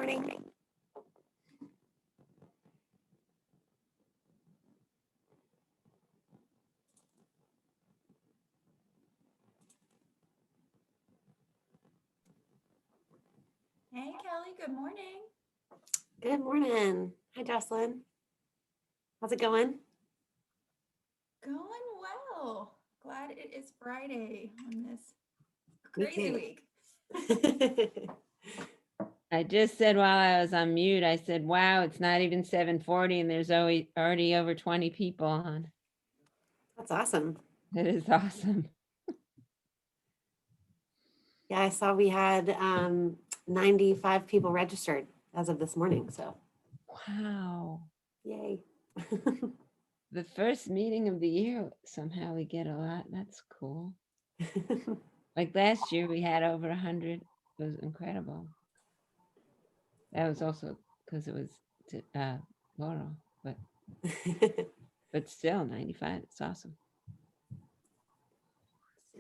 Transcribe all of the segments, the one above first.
morning. Hey, Kelly, good morning. Good morning. Hi, Jocelyn. How's it going? Going well. Glad it is Friday on this Me crazy too. week. I just said while I was on mute, I said, wow, it's not even 7:40 and there's already over 20 people on. That's awesome. It is awesome. Yeah, I saw we had 95 people registered as of this morning. So Wow. yay. The first meeting of the year, somehow we get a lot. That's cool. Like last year we had over 100. It was incredible. That was also because it was Laurel, but still 95. It's awesome.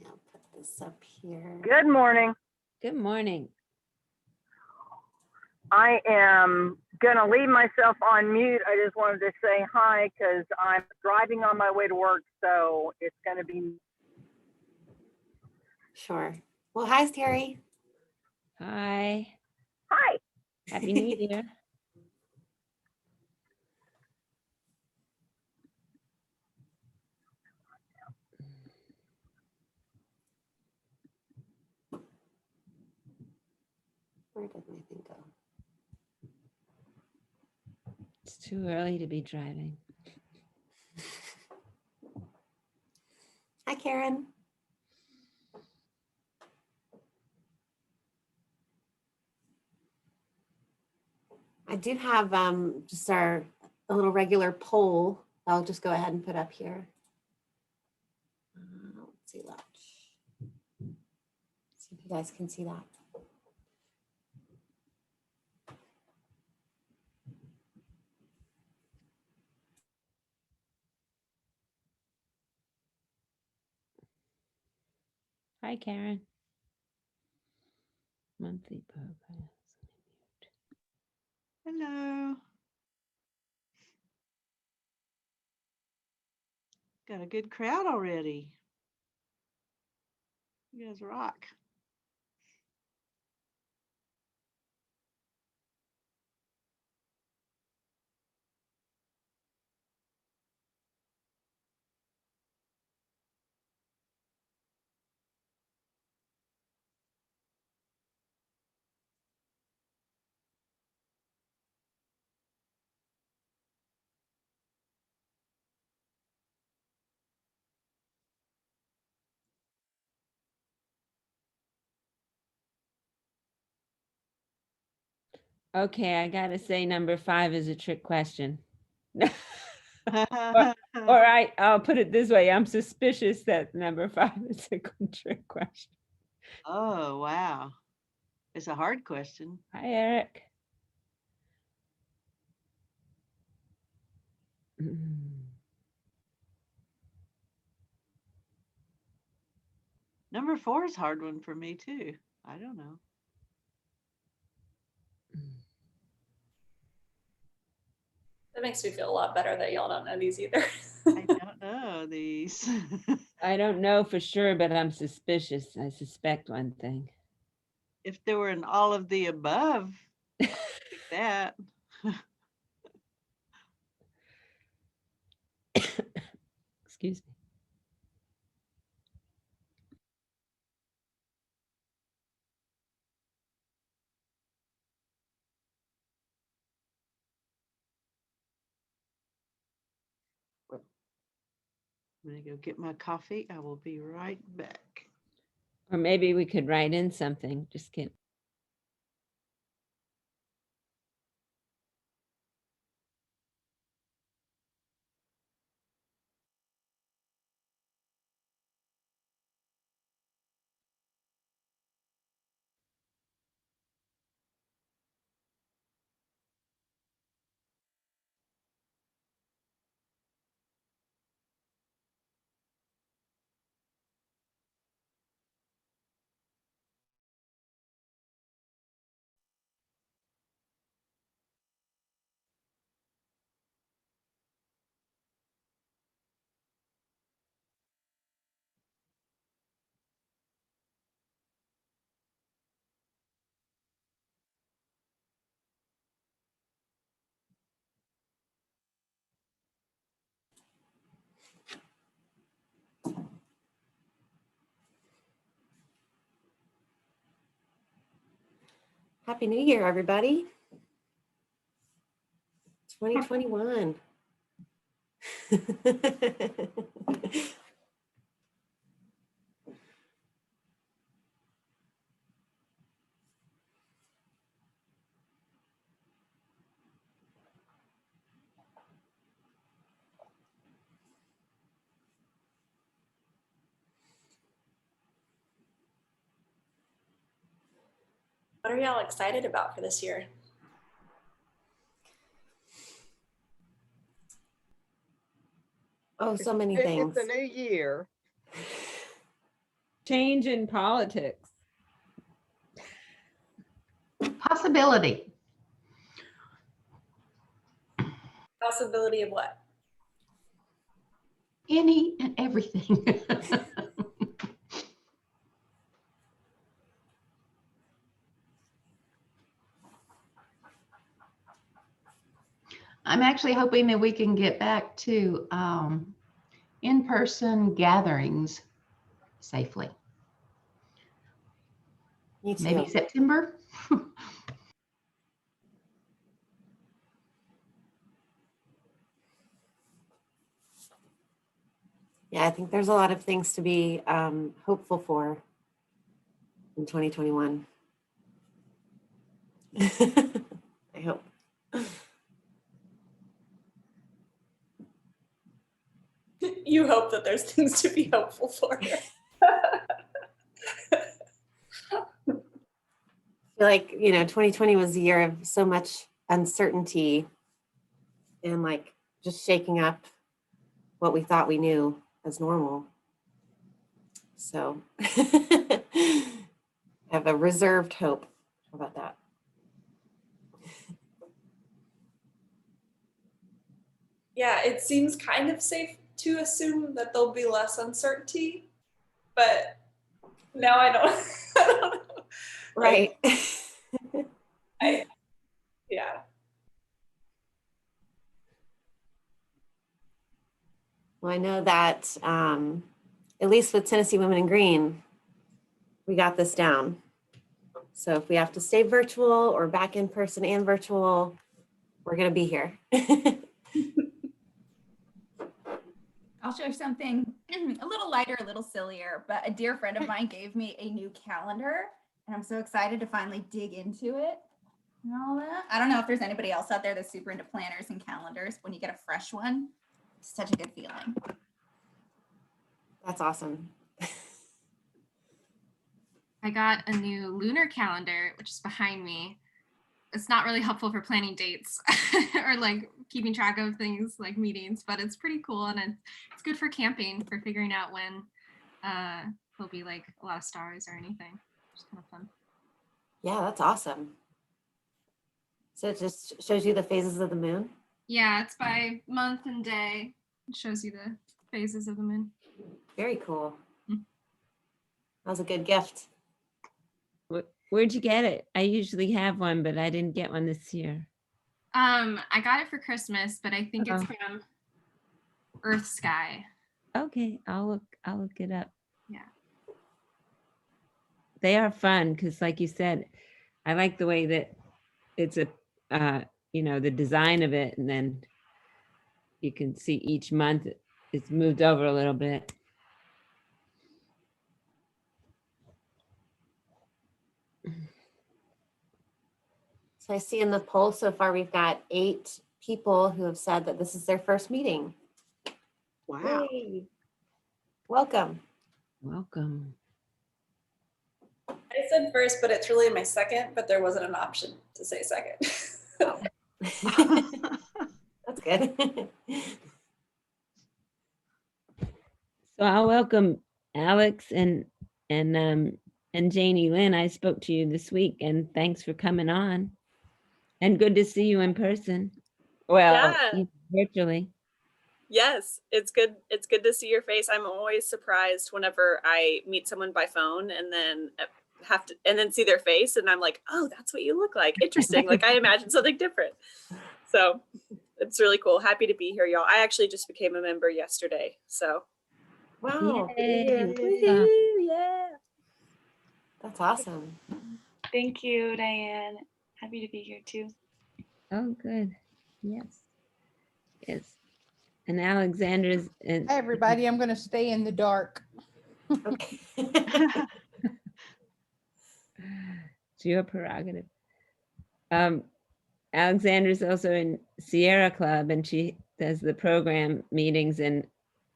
I'll put this up here. Good morning. Good morning. I am going to leave myself on mute. I just wanted to say hi because I'm driving on my way to work, so it's going to be. Sure. Well, hi, Terry. Hi. Hi. Happy New Year. Where did my thing go? It's too early to be driving. Hi, Karen. I do have just a little regular poll. I'll just go ahead and put up here. Let's see that. See if you guys can see that. Hi, Karen. Monthly program. Hello. Got a good crowd already. You guys rock. Okay, I gotta say number 5 is a trick question. I'll put it this way. I'm suspicious that number 5 is a good trick question. Oh, wow. It's a hard question. Hi, Eric. Number 4 is a hard one for me too. I don't know. That makes me feel a lot better that y'all don't know these either. I don't know these. I don't know for sure, but I'm suspicious. I suspect one thing. If there were an all of the above, I'll pick that. Excuse me. I'm gonna go get my coffee. I will be right back. Or maybe we could write in something. Just kidding. Happy New Year, everybody. 2021. What are y'all excited about for this year? Oh, so many It's things. a new year. Change in politics. Possibility. Possibility of what? Any and everything. I'm actually hoping that we can get back to in-person gatherings safely. Me too. Maybe September. Yeah, I think there's a lot of things to be hopeful for in 2021. I hope. You hope that there's things to be hopeful for. I feel like, 2020 was a year of so much uncertainty and like just shaking up what we thought we knew as normal. So I have a reserved hope. How about that? Yeah, it seems kind of safe to assume that there'll be less uncertainty, but now I don't, I don't know. Right. Yeah. Well, I know that at least with Tennessee Women in Green, we got this down. So if we have to stay virtual or back in person and virtual, we're going to be here. I'll share something a little lighter, a little sillier, but a dear friend of mine gave me a new calendar, and I'm so excited to finally dig into it and all that. I don't know if there's anybody else out there that's super into planners and calendars. When you get a fresh one, it's such a good feeling. That's awesome. I got a new lunar calendar, which is behind me. It's not really helpful for planning dates or like keeping track of things like meetings, but it's pretty cool, and it's good for camping, for figuring out when there'll be like a lot of stars or anything. It's kind of fun. Yeah, that's awesome. So it just shows you the phases of the moon? Yeah, it's by month and day. It shows you the phases of the moon. Very cool. Mm. That was a good gift. Where'd you get it? I usually have one, but I didn't get one this year. I got it for Christmas, but I think it's from Earth Sky. Okay, I'll look it up. Yeah. They are fun because, like you said, I like the way that it's a the design of it, and then you can see each month it's moved over a little bit. So I see in the poll so far, we've got 8 people who have said that this is their first meeting. Wow. Yay. Welcome. Welcome. I said first, but it's really my second, but there wasn't an option to say second. That's good. So I'll welcome Alex and Janie Lynn. I spoke to you this week, and thanks for coming on. And good to see you in person. Well, Yeah. virtually. Yes, it's good. It's good to see your face. I'm always surprised whenever I meet someone by phone and then see their face, and I'm like, oh, that's what you look like. Interesting. Like I imagined something different. So it's really cool. Happy to be here, y'all. I actually just became a member yesterday. So Wow. Yay. woohoo, yeah. That's awesome. Thank you, Diane. Happy to be here too. Oh, good. Yes. Yes. And Alexandra's. Hey, everybody, I'm going to stay in the dark. Okay. It's your prerogative. Alexandra's also in Sierra Club, and she does the program meetings, and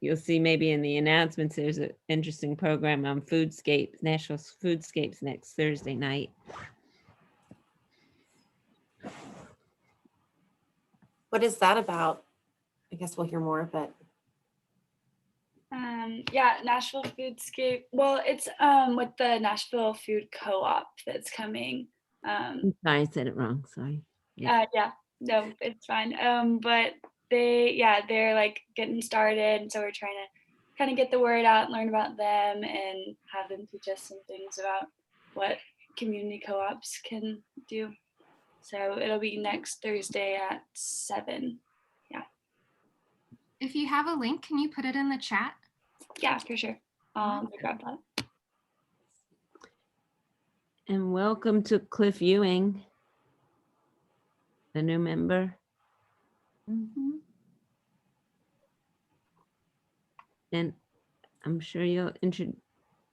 you'll see maybe in the announcements there's an interesting program on foodscapes, national foodscapes next Thursday night. What is that about? I guess we'll hear more, but Yeah, Nashville Foodscape. Well, it's with the Nashville Food Co-op that's coming. I'm sorry, I said it wrong. Sorry. Yeah, no, it's fine. But they're like getting started, so we're trying to kind of get the word out, learn about them, and have them teach us some things about what community co-ops can do. So it'll be next Thursday at 7. Yeah. If you have a link, can you put it in the chat? Yeah, for sure. Grab that. And welcome to Cliff Ewing, a new member. And I'm sure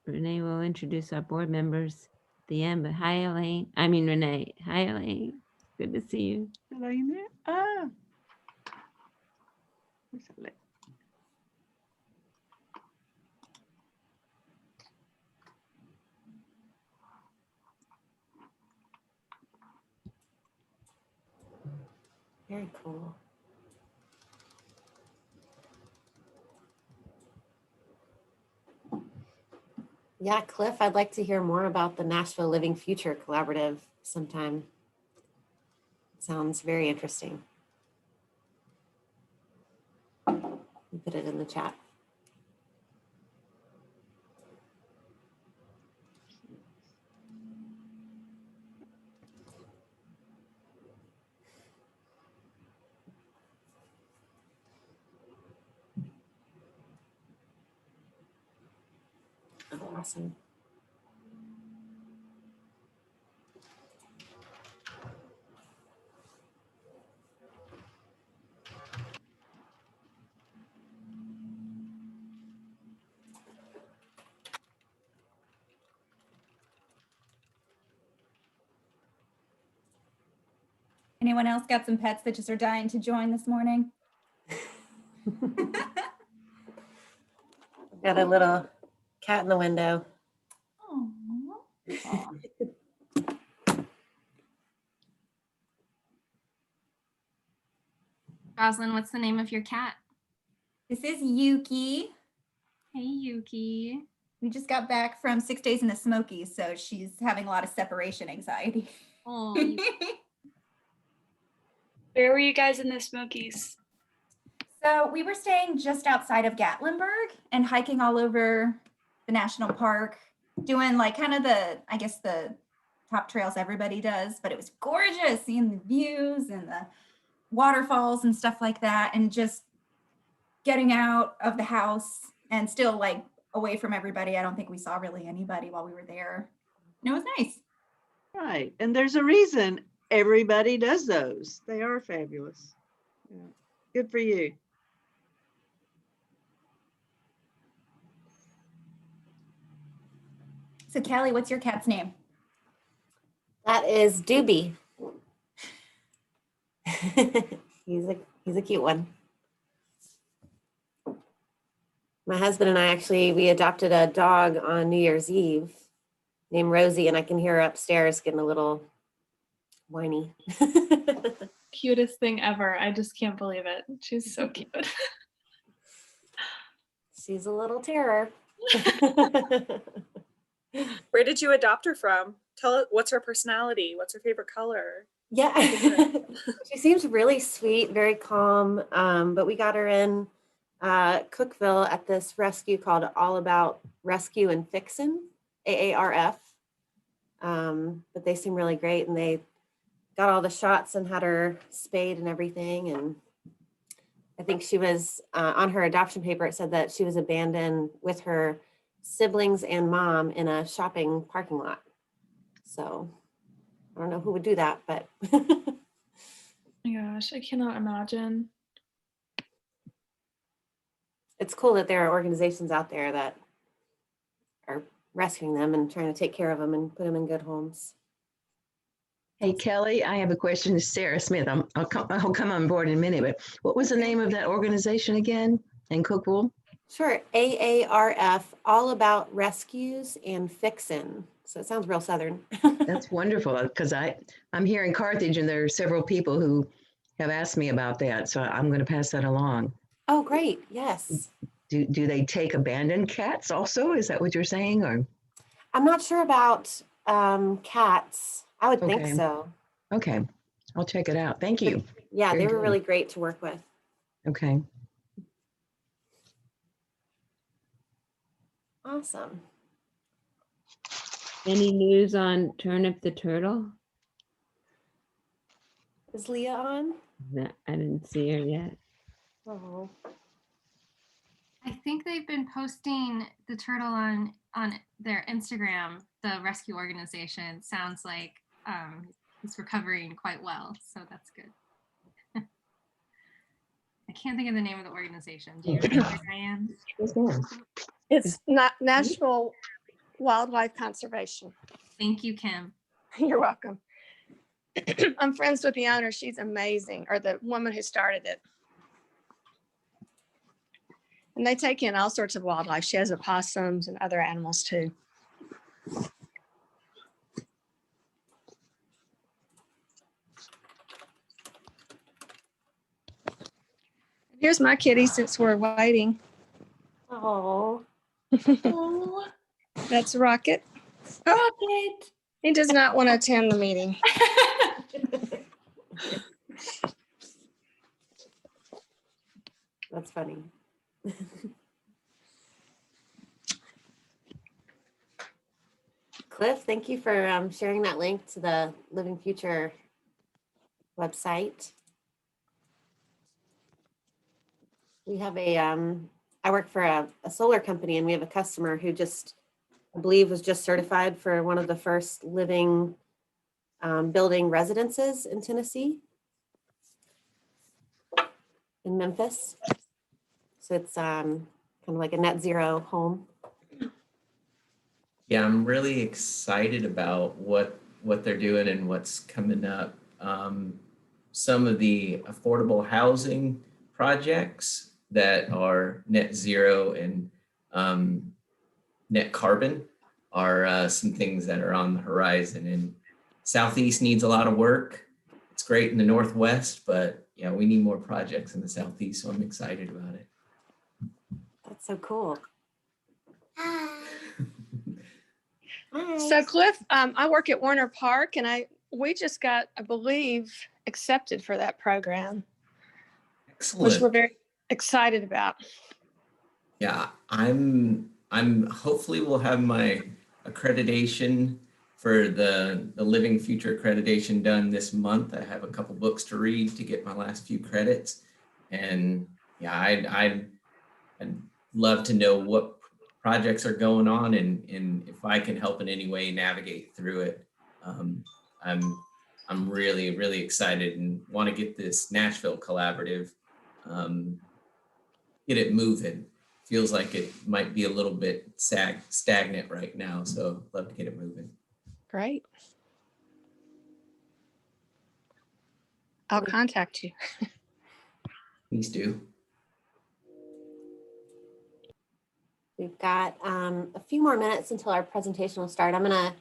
Renee will introduce our board members at the end, but hi, Elaine. I mean, Renee. Hi, Elaine. Good to see you. Elaine there? Ah. Where's Elaine? very cool. Yeah, Cliff, I'd like to hear more about the Nashville Living Future Collaborative sometime. Sounds very interesting. I'll put it in the chat. Oh, awesome. Anyone else got some pets that just are dying to join this morning? Got a little cat in the window. Aw. Roslyn, what's the name of your cat? This is Yuki. Hey, Yuki. We just got back from 6 days in the Smokies, so she's having a lot of separation anxiety. Oh, Where were you guys in the Smokies? So we were staying just outside of Gatlinburg and hiking all over the national park, doing like kind of the top trails everybody does, but it was gorgeous seeing the views and the waterfalls and stuff like that, and just getting out of the house and still like away from everybody. I don't think we saw really anybody while we were there. And it was nice. Right. And there's a reason everybody does those. They are fabulous. Yeah. Good for you. So Kelly, what's your cat's name? That is Doobie. he's a cute one. My husband and I we adopted a dog on New Year's Eve named Rosie, and I can hear her upstairs getting a little whiny. Cutest thing ever. I just can't believe it. She's so cute. She's a little terror. Where did you adopt her from? Tell us, what's her personality? What's her favorite color? Yeah, she seems really sweet, very calm. But we got her in Cookville at this rescue called All About Rescue and Fixin', AARF. But they seem really great, and they got all the shots and had her spayed and everything. And I think she was on her adoption paper, it said that she was abandoned with her siblings and mom in a shopping parking lot. So I don't know who would do that, but My gosh, I cannot imagine. it's cool that there are organizations out there that are rescuing them and trying to take care of them and put them in good homes. Hey, Kelly, I have a question. It's Sarah Smith. I'll come on board in a minute, but what was the name of that organization again in Cookville? Sure, AARF, All About Rescues and Fixin'. So it sounds real Southern. That's wonderful, because I'm here in Carthage and there are several people who have asked me about that. So I'm going to pass that along. Oh, great. Yes. Do they take abandoned cats also? Is that what you're saying? Or I'm not sure about cats. I would think Okay. so. okay, I'll check it out. Thank you. Yeah, Very they were good. really great to work with. Okay. Awesome. Any news on Turnip the Turtle? Is Leah on? No, I didn't see her yet. Oh. I think they've been posting the turtle on their Instagram. The rescue organization sounds like he's recovering quite well, so that's good. I can't think of the name of the organization. Do you remember, Diane? It's not Nashville Wildlife Conservation. Thank you, Kim. You're welcome. I'm friends with the owner. She's amazing, or the woman who started it. And they take in all sorts of wildlife. She has opossums and other animals too. Here's my kitty since we're waiting. Oh. That's Rocket. Rocket. He does not want to attend the meeting. That's funny. Cliff, thank you for sharing that link to the Living Future website. We have I work for a solar company, and we have a customer who just, I believe, was just certified for one of the first living building residences in Tennessee, in Memphis. So it's kind of like a net zero home. Yeah, I'm really excited about what they're doing and what's coming up. Some of the affordable housing projects that are net zero and net carbon are some things that are on the horizon. And Southeast needs a lot of work. It's great in the Northwest, but yeah, we need more projects in the Southeast, so I'm excited about it. That's so cool. So Cliff, I work at Warner Park, and we just got, I believe, accepted for that program. Excellent. Which we're very excited about. Yeah, I'm hopefully will have my accreditation for the Living Future accreditation done this month. I have a couple books to read to get my last few credits. And yeah, I'd love to know what projects are going on and if I can help in any way navigate through it. I'm really, really excited and want to get this Nashville collaborative, get it moving. Feels like it might be a little bit stagnant right now, so love to get it moving. Great. I'll contact you. Please do. We've got a few more minutes until our presentation will start. I'm gonna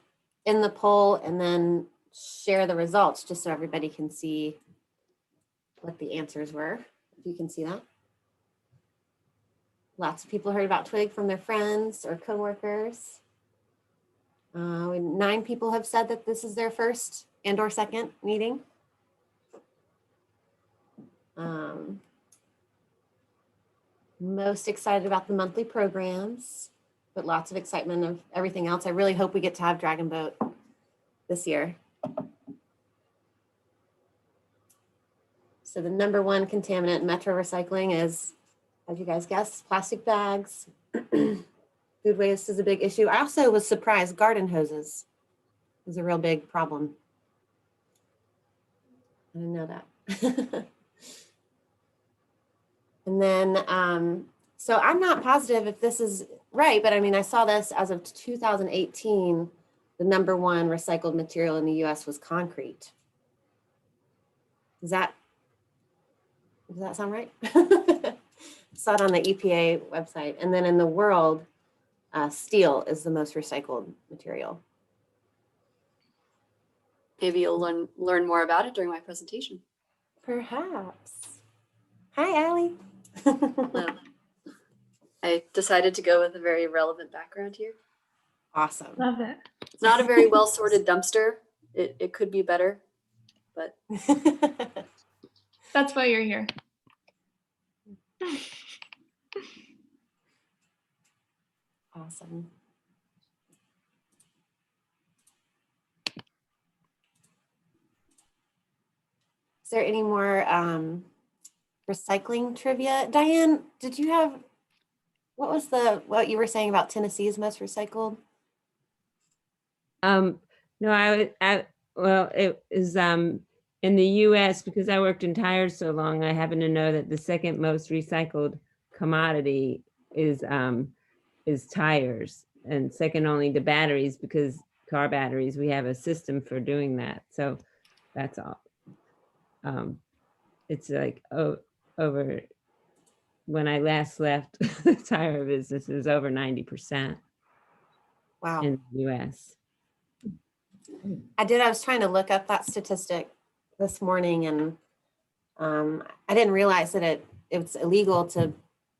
end the poll and then share the results just so everybody can see what the answers were, if you can see that. Lots of people heard about TWIG from their friends or coworkers. 9 people have said that this is their first and or second meeting. Most excited about the monthly programs, but lots of excitement of everything else. I really hope we get to have Dragon Boat this year. So the #1 contaminant in Metro recycling is, as you guys guessed, plastic bags. Food waste is a big issue. I also was surprised garden hoses is a real big problem. I didn't know that. And then, so I'm not positive if this is right, but I mean, I saw this as of 2018, the number one recycled material in the US was concrete. Does that sound right? Saw it on the EPA website. And then in the world, steel is the most recycled material. Maybe you'll learn more about it during my presentation. Perhaps. Hi, Allie. Hello. I decided to go with a very relevant background here. Awesome. Love it. It's not a very well sorted dumpster. It could be better, but That's why you're here. Awesome. Is there any more recycling trivia? Diane, did you have, what you were saying about Tennessee's most recycled? No, well, it is in the US, because I worked in tires so long, I happen to know that the second most recycled commodity is tires, and second only to batteries, because car batteries, we have a system for doing that. So that's all. It's like over, when I last left the tire business, it was over 90%. Wow. In the US. I was trying to look up that statistic this morning, and I didn't realize that it's illegal to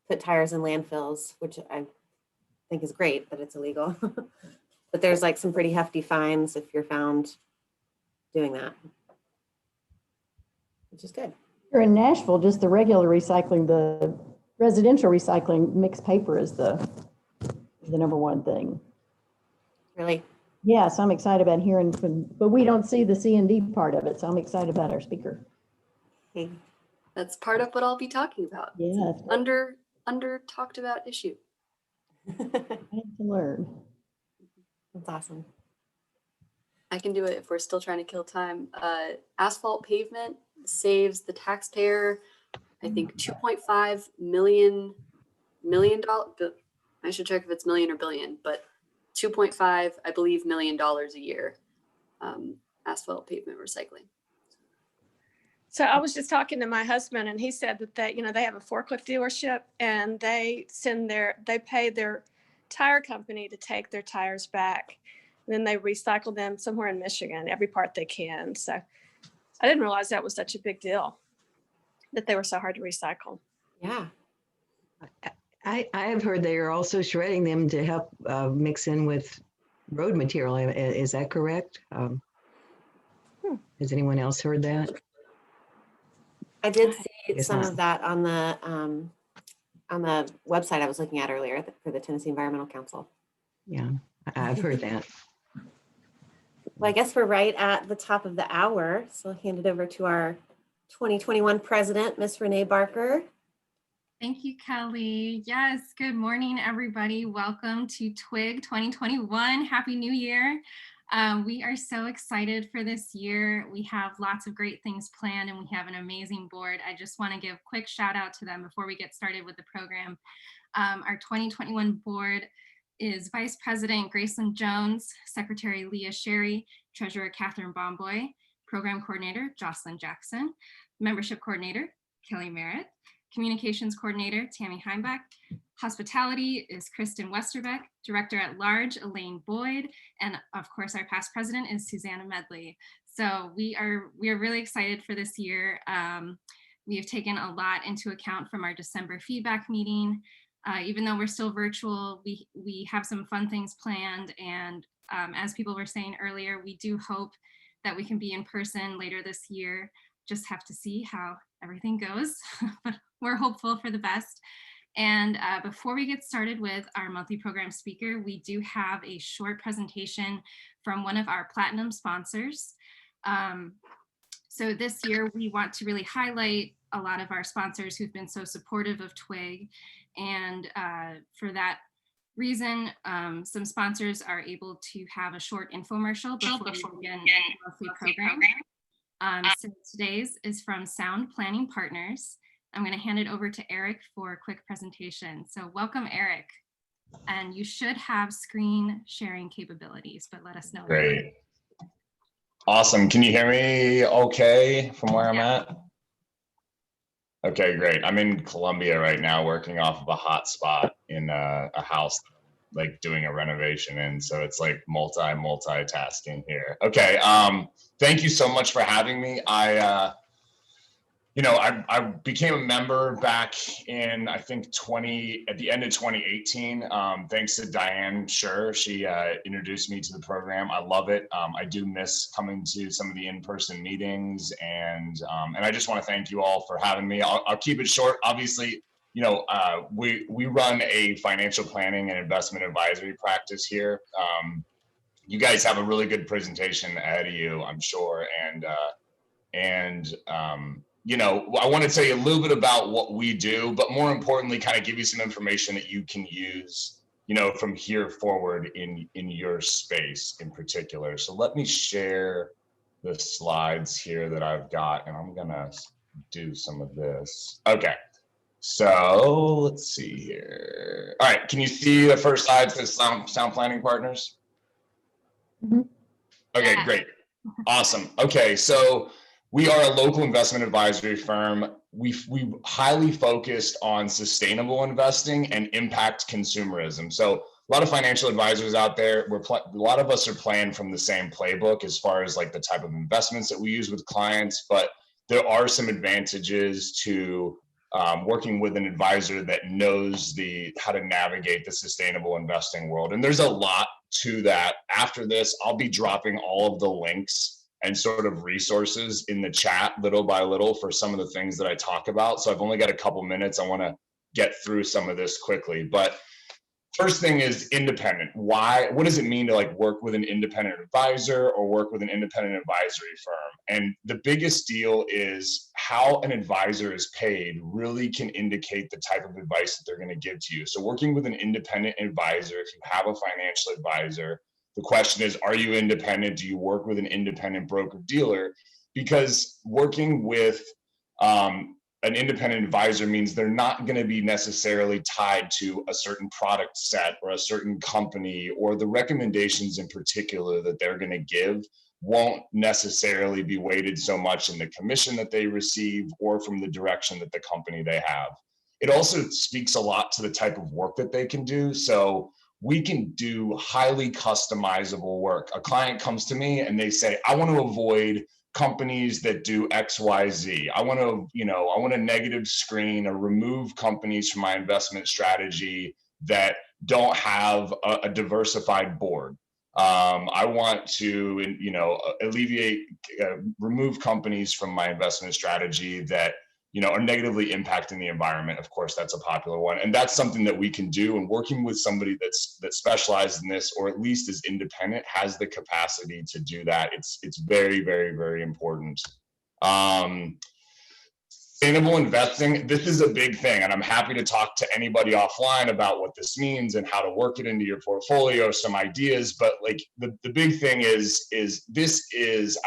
put tires in landfills, which I think is great that it's illegal. But there's like some pretty hefty fines if you're found doing that, which is good. Here in Nashville, just the regular recycling, the residential recycling, mixed paper is the number one thing. Really? Yeah, so I'm excited about hearing from, but we don't see the C&D part of it, so I'm excited about our speaker. that's part of what I'll be talking about. Yeah. Under talked about issue. I have to learn. That's awesome. I can do it if we're still trying to kill time. Asphalt pavement saves the taxpayer, I think, $2.5 million. I should check if it's million or billion, but 2.5, I believe, $1 million a year. Asphalt pavement recycling. So I was just talking to my husband, and he said that they have a forklift dealership, and they pay their tire company to take their tires back. And then they recycle them somewhere in Michigan, every part they can. So I didn't realize that was such a big deal, that they were so hard to recycle. Yeah. I have heard they are also shredding them to help mix in with road material. Is that correct? Has anyone else heard that? I did see some of that on the website I was looking at earlier for the Tennessee Environmental Council. Yeah, I've heard that. Well, I guess we're right at the top of the hour, so I'll hand it over to our 2021 president, Miss Renee Barker. Thank you, Kelly. Yes, good morning, everybody. Welcome to TWIG 2021. Happy New Year. We are so excited for this year. We have lots of great things planned, and we have an amazing board. I just want to give a quick shout out to them before we get started with the program. Our 2021 board is Vice President Graceland Jones, Secretary Leah Sherry, Treasurer Catherine Bomboy, Program Coordinator Jocelyn Jackson, Membership Coordinator Kelly Merritt, Communications Coordinator Tammy Heimbach, Hospitality is Kristen Westerbeck, Director at Large Elaine Boyd, and of course our past president is Susanna Medley. So we are really excited for this year. We have taken a lot into account from our December feedback meeting. Even though we're still virtual, we have some fun things planned, and as people were saying earlier, we do hope that we can be in person later this year. Just have to see how everything goes, but we're hopeful for the best. And before we get started with our monthly program speaker, we do have a short presentation from one of our platinum sponsors. So this year we want to really highlight a lot of our sponsors who've been so supportive of TWIG. And for that reason, some sponsors are able to have a short infomercial before we begin the monthly program. So today's is from Sound Planning Partners. I'm going to hand it over to Eric for a quick presentation. So welcome, Eric. And you should have screen sharing capabilities, but let us know. Great. Awesome. Can you hear me okay from where I'm at? Okay, great. I'm in Columbia right now working off of a hotspot in a house, like doing a renovation in. So it's like multitasking here. Okay. Thank you so much for having me. I became a member back in, I think at the end of 2018, thanks to Diane Scher. She introduced me to the program. I love it. I do miss coming to some of the in-person meetings, and I just want to thank you all for having me. I'll keep it short. Obviously, we run a financial planning and investment advisory practice here. You guys have a really good presentation ahead of you, I'm sure, I want to tell you a little bit about what we do, but more importantly, kind of give you some information that you can use, from here forward in your space in particular. So let me share the slides here that I've got, and I'm going to do some of this. Okay. So let's see here. All right. Can you see the first slide says Sound Planning Partners? Mm-hmm. Okay, great. Awesome. Okay. So we are a local investment advisory firm. We highly focused on sustainable investing and impact consumerism. So a lot of financial advisors out there, a lot of us are playing from the same playbook as far as like the type of investments that we use with clients, but there are some advantages to working with an advisor that knows how to navigate the sustainable investing world. And there's a lot to that. After this, I'll be dropping all of the links and sort of resources in the chat little by little for some of the things that I talk about. So I've only got a couple minutes. I want to get through some of this quickly. But first thing is independent. What does it mean to like work with an independent advisor or work with an independent advisory firm? And the biggest deal is how an advisor is paid really can indicate the type of advice that they're going to give to you. So working with an independent advisor, if you have a financial advisor, the question is, are you independent? Do you work with an independent broker dealer? Because working with an independent advisor means they're not going to be necessarily tied to a certain product set or a certain company, or the recommendations in particular that they're going to give won't necessarily be weighted so much in the commission that they receive or from the direction that the company they have. It also speaks a lot to the type of work that they can do. So we can do highly customizable work. A client comes to me and they say, I want to avoid companies that do XYZ. I want to negative screen or remove companies from my investment strategy that don't have a diversified board. I want to, remove companies from my investment strategy that are negatively impacting the environment. Of course, that's a popular one. And that's something that we can do. And working with somebody that specializes in this, or at least is independent, has the capacity to do that. It's very, very, very important. Sustainable investing, this is a big thing. And I'm happy to talk to anybody offline about what this means and how to work it into your portfolio, some ideas. But like the big thing is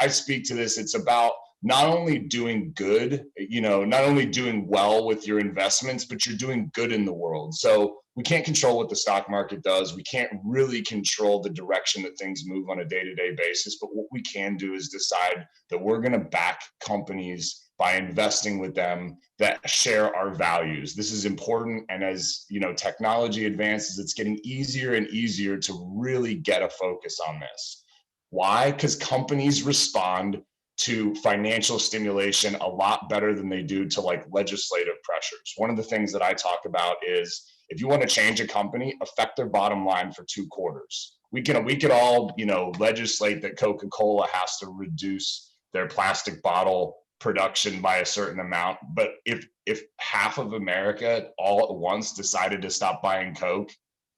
I speak to this, it's about not only doing good, not only doing well with your investments, but you're doing good in the world. So we can't control what the stock market does. We can't really control the direction that things move on a day-to-day basis. But what we can do is decide that we're going to back companies by investing with them that share our values. This is important. And as technology advances, it's getting easier and easier to really get a focus on this. Why? Because companies respond to financial stimulation a lot better than they do to like legislative pressures. One of the things that I talk about is if you want to change a company, affect their bottom line for 2 quarters. We could all, legislate that Coca-Cola has to reduce their plastic bottle production by a certain amount. But if half of America all at once decided to stop buying Coke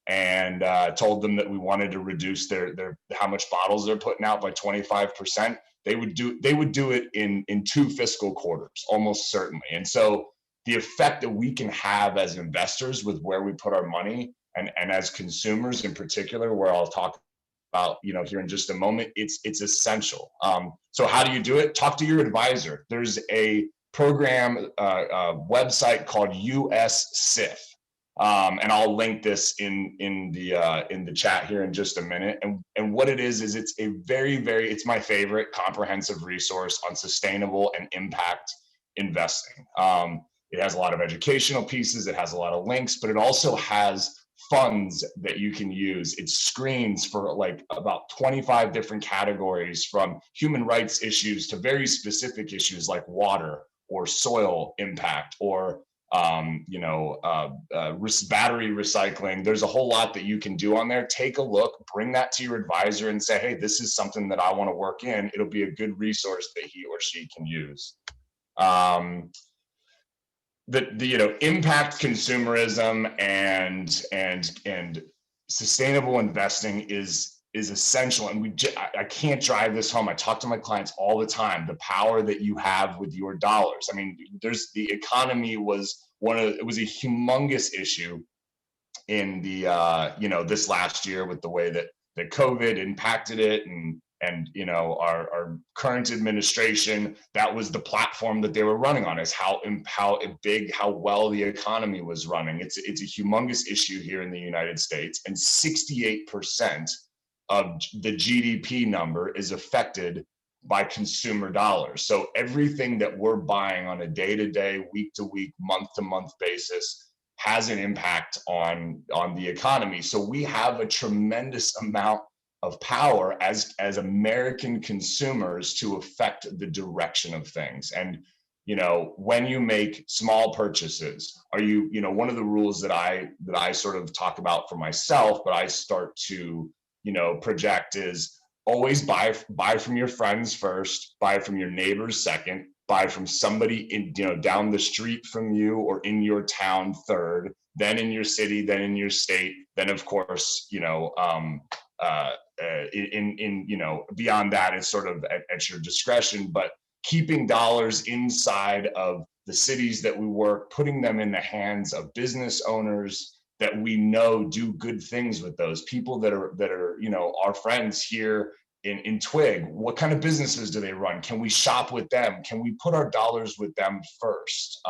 and told them that we wanted to reduce their how much bottles they're putting out by 25%, they would do it in 2 fiscal quarters, almost certainly. And so the effect that we can have as investors with where we put our money and as consumers in particular, where I'll talk about, here in just a moment, it's essential. So how do you do it? Talk to your advisor. There's a program website called USSIF. And I'll link this in the chat here in just a minute. And what it is it's a it's my favorite comprehensive resource on sustainable and impact investing. It has a lot of educational pieces, it has a lot of links, but it also has funds that you can use. It screens for like about 25 different categories, from human rights issues to very specific issues like water or soil impact or battery recycling. There's a whole lot that you can do on there. Take a look, bring that to your advisor and say, hey, this is something that I want to work in. It'll be a good resource that he or she can use. Impact consumerism and sustainable investing is essential. And I can't drive this home. I talk to my clients all the time, the power that you have with your dollars. I mean, the economy was it was a humongous issue in the, this last year with the way that COVID impacted it, and our current administration, that was the platform that they were running on, is how well the economy was running. It's a humongous issue here in the United States, and 68% of the GDP number is affected by consumer dollars. So everything that we're buying on a day-to-day, week-to-week, month-to-month basis has an impact on the economy. So we have a tremendous amount of power as American consumers to affect the direction of things. And when you make small purchases, one of the rules that I sort of talk about for myself, but I start to project, is always buy from your friends first, buy from your neighbors second, buy from somebody down the street from you or in your town third, then in your city, then in your state, then of course beyond that is sort of at your discretion. But keeping dollars inside of the cities that we work, putting them in the hands of business owners that we know do good things with those people that are our friends here in TWIG. What kind of businesses do they run? Can we shop with them? Can we put our dollars with them first?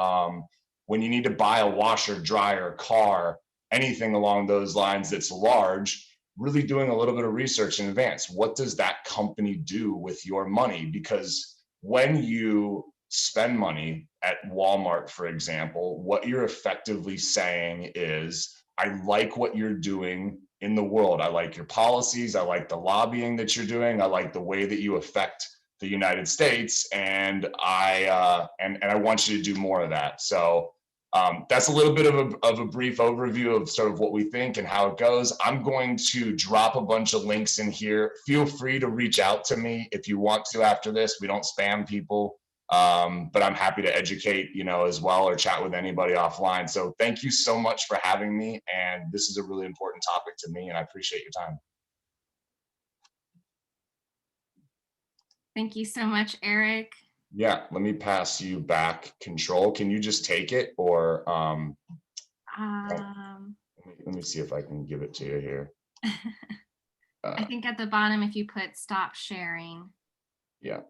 When you need to buy a washer, dryer, car, anything along those lines that's large, really doing a little bit of research in advance. What does that company do with your money? Because when you spend money at Walmart, for example, what you're effectively saying is, I like what you're doing in the world. I like your policies. I like the lobbying that you're doing. I like the way that you affect the United States, and I want you to do more of that. So that's a little bit of a brief overview of sort of what we think and how it goes. I'm going to drop a bunch of links in here. Feel free to reach out to me if you want to after this. We don't spam people, but I'm happy to educate, as well, or chat with anybody offline. So thank you so much for having me. And this is a really important topic to me, and I appreciate your time. Thank you so much, Eric. Yeah, let me pass you back control. Can you just take it, or let me see if I can give it to you here. I think at the bottom, if you put stop sharing. Yeah.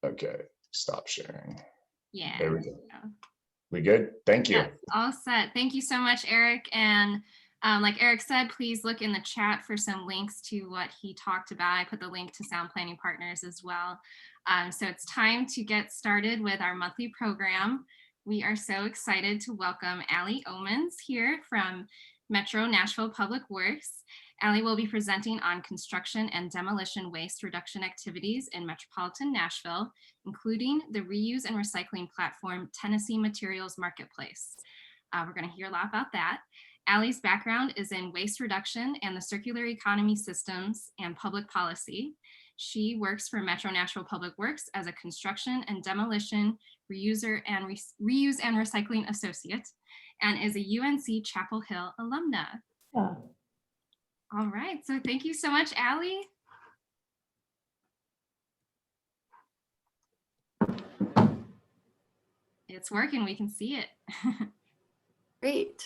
Okay. Stop sharing. Yeah. There we go. We good? Thank you. Yes, all set. Thank you so much, Eric. And like Eric said, please look in the chat for some links to what he talked about. I put the link to Sound Planning Partners as well. So it's time to get started with our monthly program. We are so excited to welcome Allie Omens here from Metro Nashville Public Works. Allie will be presenting on construction and demolition waste reduction activities in Metropolitan Nashville, including the reuse and recycling platform Tennessee Materials Marketplace. We're going to hear a lot about that. Allie's background is in waste reduction and the circular economy systems and public policy. She works for Metro Nashville Public Works as a construction and demolition reuse and recycling associate, and is a UNC Chapel Hill alumna. Yeah. All right, so thank you so much, Allie. It's working, we can see it. Great.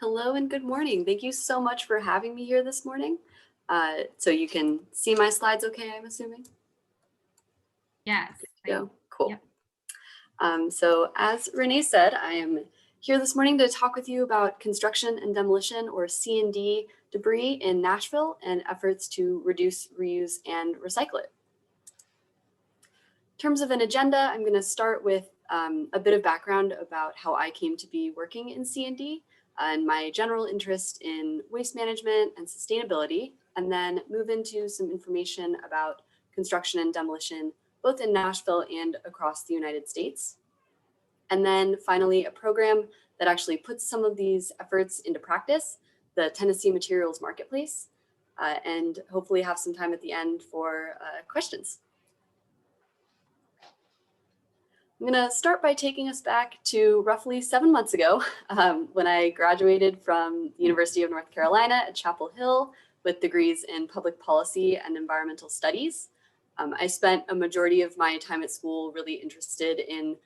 Hello and good morning. Thank you so much for having me here this morning. So you can see my slides okay, I'm assuming? Yes. Yeah, cool. So as Renee said, I am here this morning to talk with you about construction and demolition, or C&D, debris in Nashville and efforts to reduce, reuse, and recycle it. In terms of an agenda, I'm going to start with a bit of background about how I came to be working in C&D and my general interest in waste management and sustainability, and then move into some information about construction and demolition, both in Nashville and across the United States. And then finally, a program that actually puts some of these efforts into practice, the Tennessee Materials Marketplace, and hopefully have some time at the end for questions. I'm gonna start by taking us back to roughly 7 months ago when I graduated from the University of North Carolina at Chapel Hill with degrees in public policy and environmental studies. I spent a majority of my time at school really interested in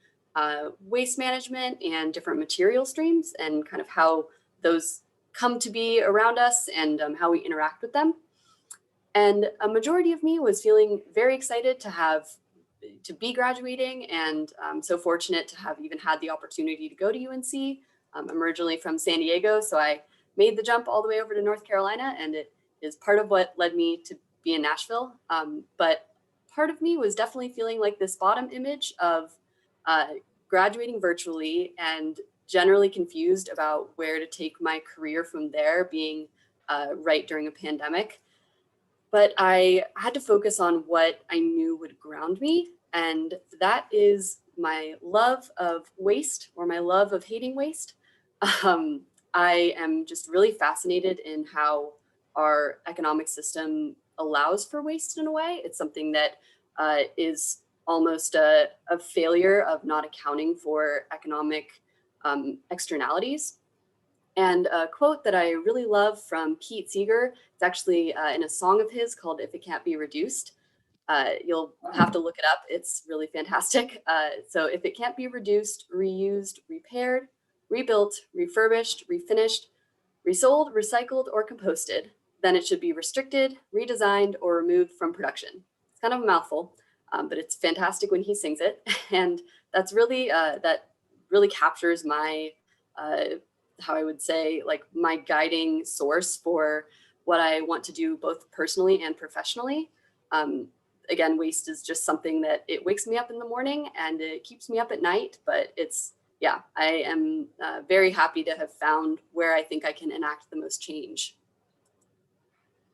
waste management and different material streams and kind of how those come to be around us and how we interact with them. And a majority of me was feeling very excited to be graduating, and I'm so fortunate to have even had the opportunity to go to UNC. I'm originally from San Diego, so I made the jump all the way over to North Carolina, and it is part of what led me to be in Nashville. But part of me was definitely feeling like this bottom image of graduating virtually and generally confused about where to take my career from there, being right during a pandemic. But I had to focus on what I knew would ground me, and that is my love of waste, or my love of hating waste. I am just really fascinated in how our economic system allows for waste in a way. It's something that is almost a failure of not accounting for economic externalities. And a quote that I really love from Pete Seeger, it's actually in a song of his called "If It Can't Be Reduced." You'll have to look it up. It's really fantastic. So if it can't be reduced, reused, repaired, rebuilt, refurbished, refinished, resold, recycled, or composted, then it should be restricted, redesigned, or removed from production. It's kind of a mouthful, but it's fantastic when he sings it. And that's really, that really captures my, how I would say, like my guiding source for what I want to do both personally and professionally. Again, waste is just something that it wakes me up in the morning and it keeps me up at night, but it's, yeah, I am very happy to have found where I think I can enact the most change.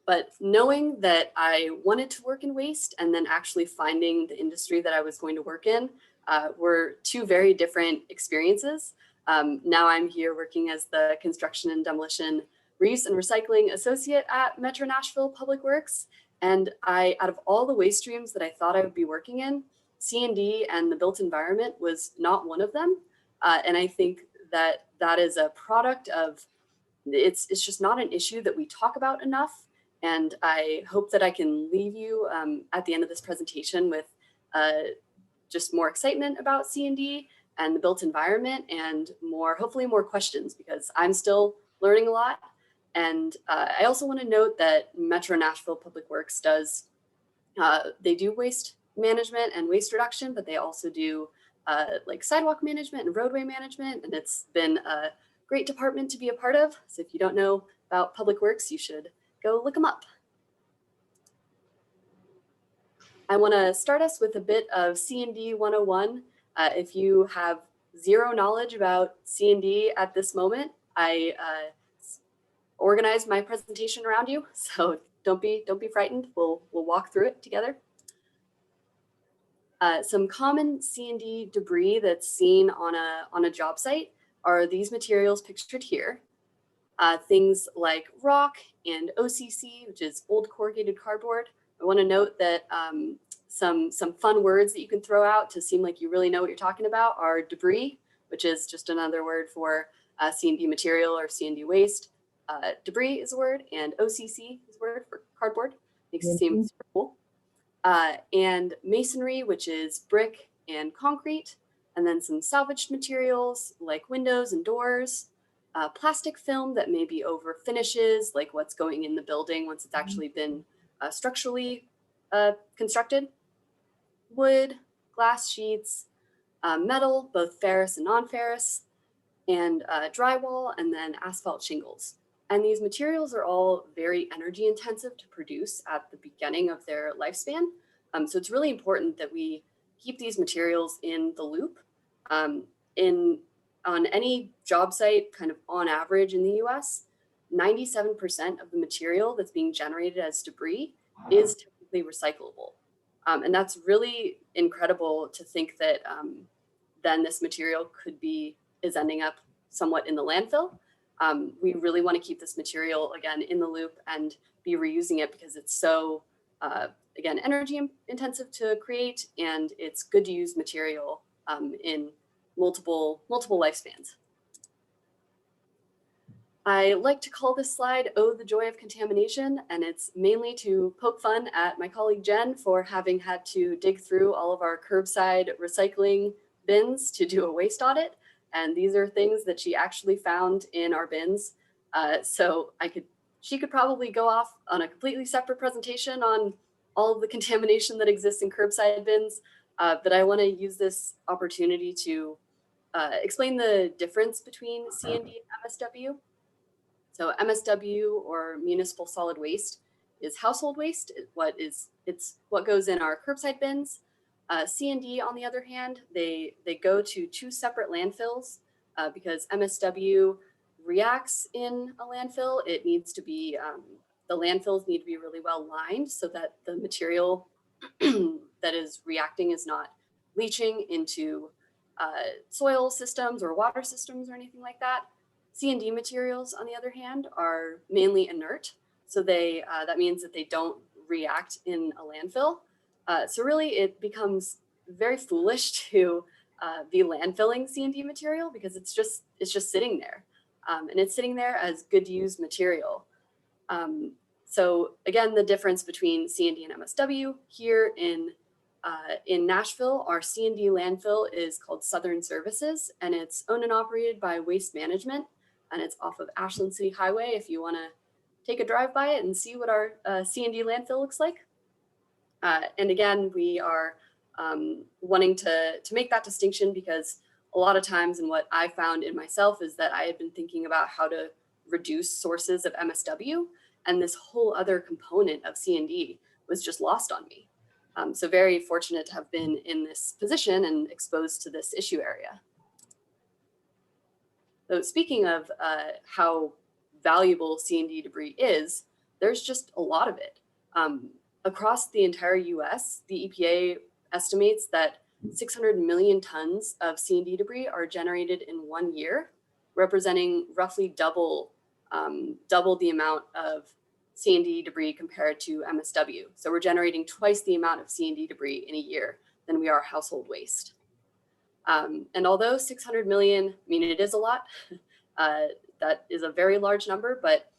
But knowing that I wanted to work in waste and then actually finding the industry that I was going to work in were two very different experiences. Now I'm here working as the Construction and Demolition Reuse and Recycling Associate at Metro Nashville Public Works. And out of all the waste streams that I thought I would be working in, C&D and the built environment was not one of them. And I think that that is a product of, it's just not an issue that we talk about enough. And I hope that I can leave you at the end of this presentation with just more excitement about C&D and the built environment, and more, hopefully more questions, because I'm still learning a lot. And I also want to note that Metro Nashville Public Works does, they do waste management and waste reduction, but they also do like sidewalk management and roadway management. And it's been a great department to be a part of. So if you don't know about Public Works, you should go look them up. I want to start us with a bit of C&D 101. If you have zero knowledge about C&D at this moment, I organized my presentation around you, so don't be frightened. We'll walk through it together. Some common C&D debris that's seen on a job site are these materials pictured here. Things like rock and OCC, which is old corrugated cardboard. I want to note that some fun words that you can throw out to seem like you really know what you're talking about are debris, which is just another word for C&D material or C&D waste. Debris is a word, and OCC is a word for cardboard. Makes it seem super cool. And masonry, which is brick and concrete, and then some salvaged materials like windows and doors. plastic film that may be over finishes, like what's going in the building once it's actually been structurally constructed, wood, glass sheets, metal, both ferrous and non-ferrous, and drywall, and then asphalt shingles. And these materials are all very energy intensive to produce at the beginning of their lifespan. So it's really important that we keep these materials in the loop. On any job site, kind of on average in the US, 97% of the material that's being generated as debris is typically recyclable. And that's really incredible to think that then this material is ending up somewhat in the landfill. We really want to keep this material, again, in the loop and be reusing it because it's so, again, energy intensive to create, and it's good to use material in multiple lifespans. I like to call this slide "Oh, the Joy of Contamination," and it's mainly to poke fun at my colleague Jen for having had to dig through all of our curbside recycling bins to do a waste audit. And these are things that she actually found in our bins. So she could probably go off on a completely separate presentation on all of the contamination that exists in curbside bins. But I want to use this opportunity to explain the difference between C&D and MSW. So MSW, or municipal solid waste, is household waste. It's what goes in our curbside bins. C&D, on the other hand, they go to two separate landfills because MSW reacts in a landfill. It needs to be, the landfills need to be really well lined so that the material that is reacting is not leaching into soil systems or water systems or anything like that. C&D materials, on the other hand, are mainly inert. So that means that they don't react in a landfill. So really it becomes very foolish to be landfilling C&D material because it's just sitting there. And it's sitting there as good to use material. So again, the difference between C&D and MSW here in Nashville, our C&D landfill is called Southern Services, and it's owned and operated by Waste Management, and it's off of Ashland City Highway if you want to take a drive by it and see what our C&D landfill looks like. And again, we are wanting to make that distinction because a lot of times, and what I found in myself, is that I had been thinking about how to reduce sources of MSW, and this whole other component of C&D was just lost on me. So very fortunate to have been in this position and exposed to this issue area. So speaking of how valuable C&D debris is, there's just a lot of it. Across the entire US, the EPA estimates that 600 million tons of C&D debris are generated in 1 year, representing roughly double the amount of C&D debris compared to MSW. So we're generating twice the amount of C&D debris in a year than we are household waste. And although 600 million, I mean, it is a lot, that is a very large number, but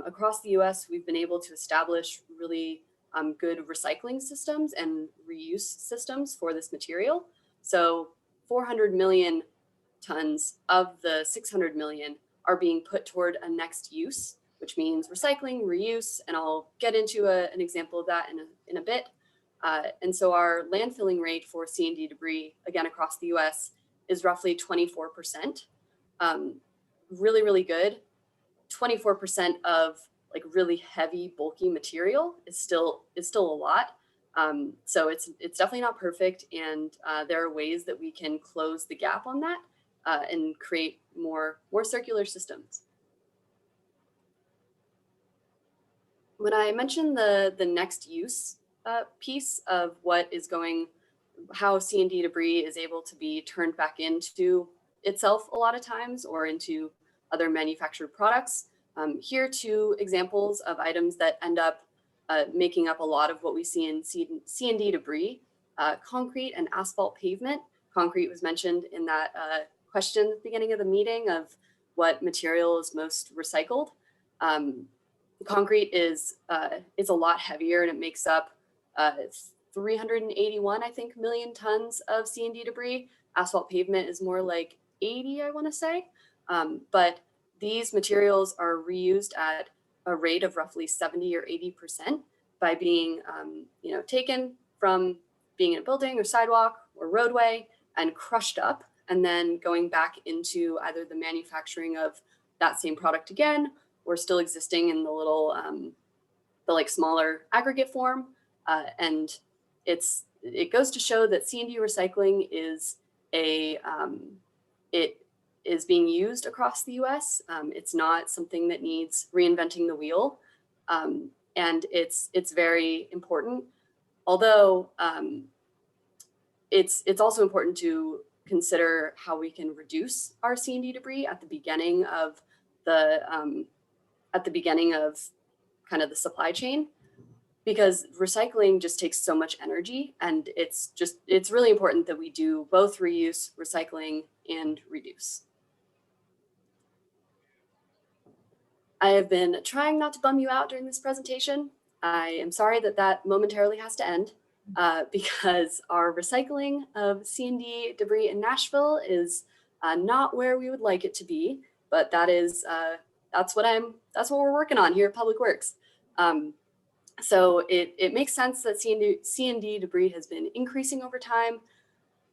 across the US, we've been able to establish really good recycling systems and reuse systems for this material. So 400 million tons of the 600 million are being put toward a next use, which means recycling, reuse, and I'll get into an example of that in a bit. And so our landfilling rate for C&D debris, again, across the US, is roughly 24%. Really, really good. 24% of like really heavy, bulky material is still a lot. So it's definitely not perfect, and there are ways that we can close the gap on that and create more circular systems. When I mentioned the next use piece of how C&D debris is able to be turned back into itself a lot of times or into other manufactured products, here are two examples of items that end up making up a lot of what we see in C&D debris: concrete and asphalt pavement. Concrete was mentioned in that question at the beginning of the meeting of what material is most recycled. Concrete is a lot heavier, and it makes up 381, I think, million tons of C&D debris. Asphalt pavement is more like 80, I want to say. But these materials are reused at a rate of roughly 70 or 80% by being, taken from being in a building or sidewalk or roadway and crushed up, and then going back into either the manufacturing of that same product again, or still existing in the little, the like smaller aggregate form. And it goes to show that C&D recycling is it is being used across the US. It's not something that needs reinventing the wheel. And it's very important. Although it's also important to consider how we can reduce our C&D debris at the beginning of kind of the supply chain, because recycling just takes so much energy, and it's really important that we do both reuse, recycling, and reduce. I have been trying not to bum you out during this presentation. I am sorry that momentarily has to end because our recycling of C&D debris in Nashville is not where we would like it to be, but that's what we're working on here at Public Works. So it makes sense that C&D debris has been increasing over time.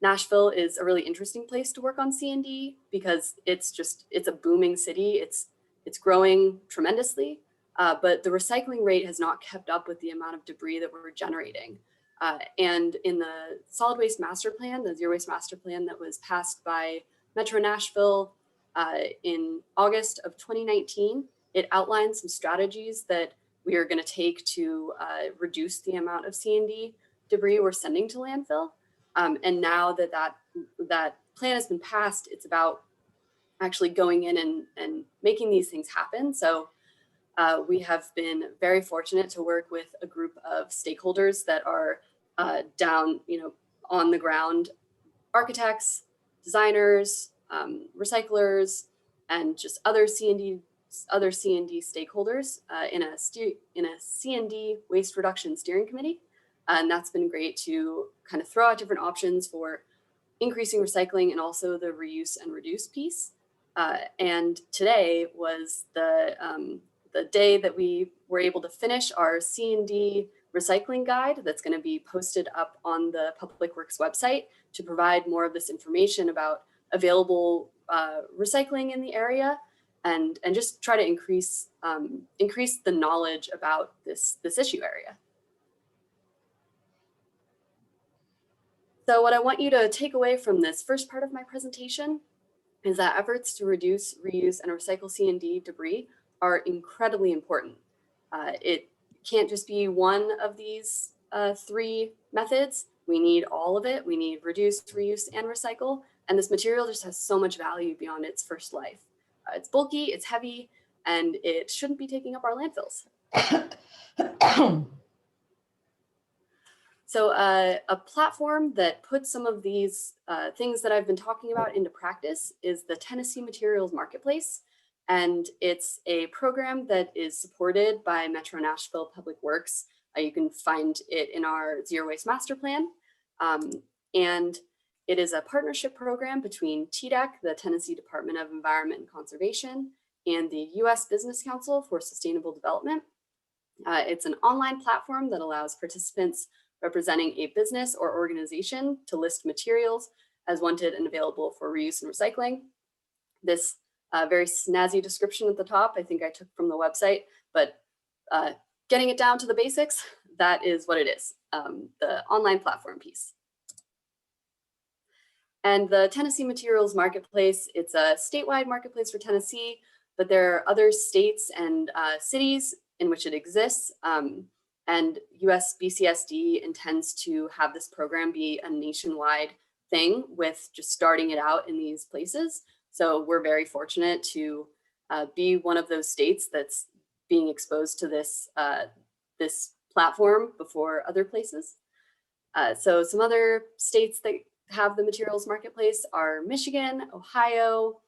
Nashville is a really interesting place to work on C&D because it's a booming city. It's growing tremendously, but the recycling rate has not kept up with the amount of debris that we're generating. And in the solid waste master plan, the zero waste master plan that was passed by Metro Nashville in August of 2019, it outlines some strategies that we are going to take to reduce the amount of C&D debris we're sending to landfill. And now that plan has been passed, it's about actually going in and making these things happen. So we have been very fortunate to work with a group of stakeholders that are down, on the ground, architects, designers, recyclers, and just other C&D stakeholders in a C&D waste reduction steering committee. And that's been great to kind of throw out different options for increasing recycling and also the reuse and reduce piece. And today was the day that we were able to finish our C&D recycling guide that's going to be posted up on the Public Works website to provide more of this information about available recycling in the area, and just try to increase the knowledge about this issue area. So what I want you to take away from this first part of my presentation is that efforts to reduce, reuse, and recycle C&D debris are incredibly important. It can't just be one of these three methods. We need all of it. We need reduce, reuse, and recycle. And this material just has so much value beyond its first life. It's bulky, it's heavy, and it shouldn't be taking up our landfills. So a platform that puts some of these things that I've been talking about into practice is the Tennessee Materials Marketplace. And it's a program that is supported by Metro Nashville Public Works. You can find it in our Zero Waste Master Plan. And it is a partnership program between TWIG, the Tennessee Department of Environment and Conservation, and the U.S. Business Council for Sustainable Development. It's an online platform that allows participants representing a business or organization to list materials as wanted and available for reuse and recycling. This very snazzy description at the top, I think I took from the website, but getting it down to the basics, that is what it is, the online platform piece. And the Tennessee Materials Marketplace, it's a statewide marketplace for Tennessee, but there are other states and cities in which it exists. And US BCSD intends to have this program be a nationwide thing with just starting it out in these places. So we're very fortunate to be one of those states that's being exposed to this, this platform before other places. So some other states that have the materials marketplace are Michigan, Ohio,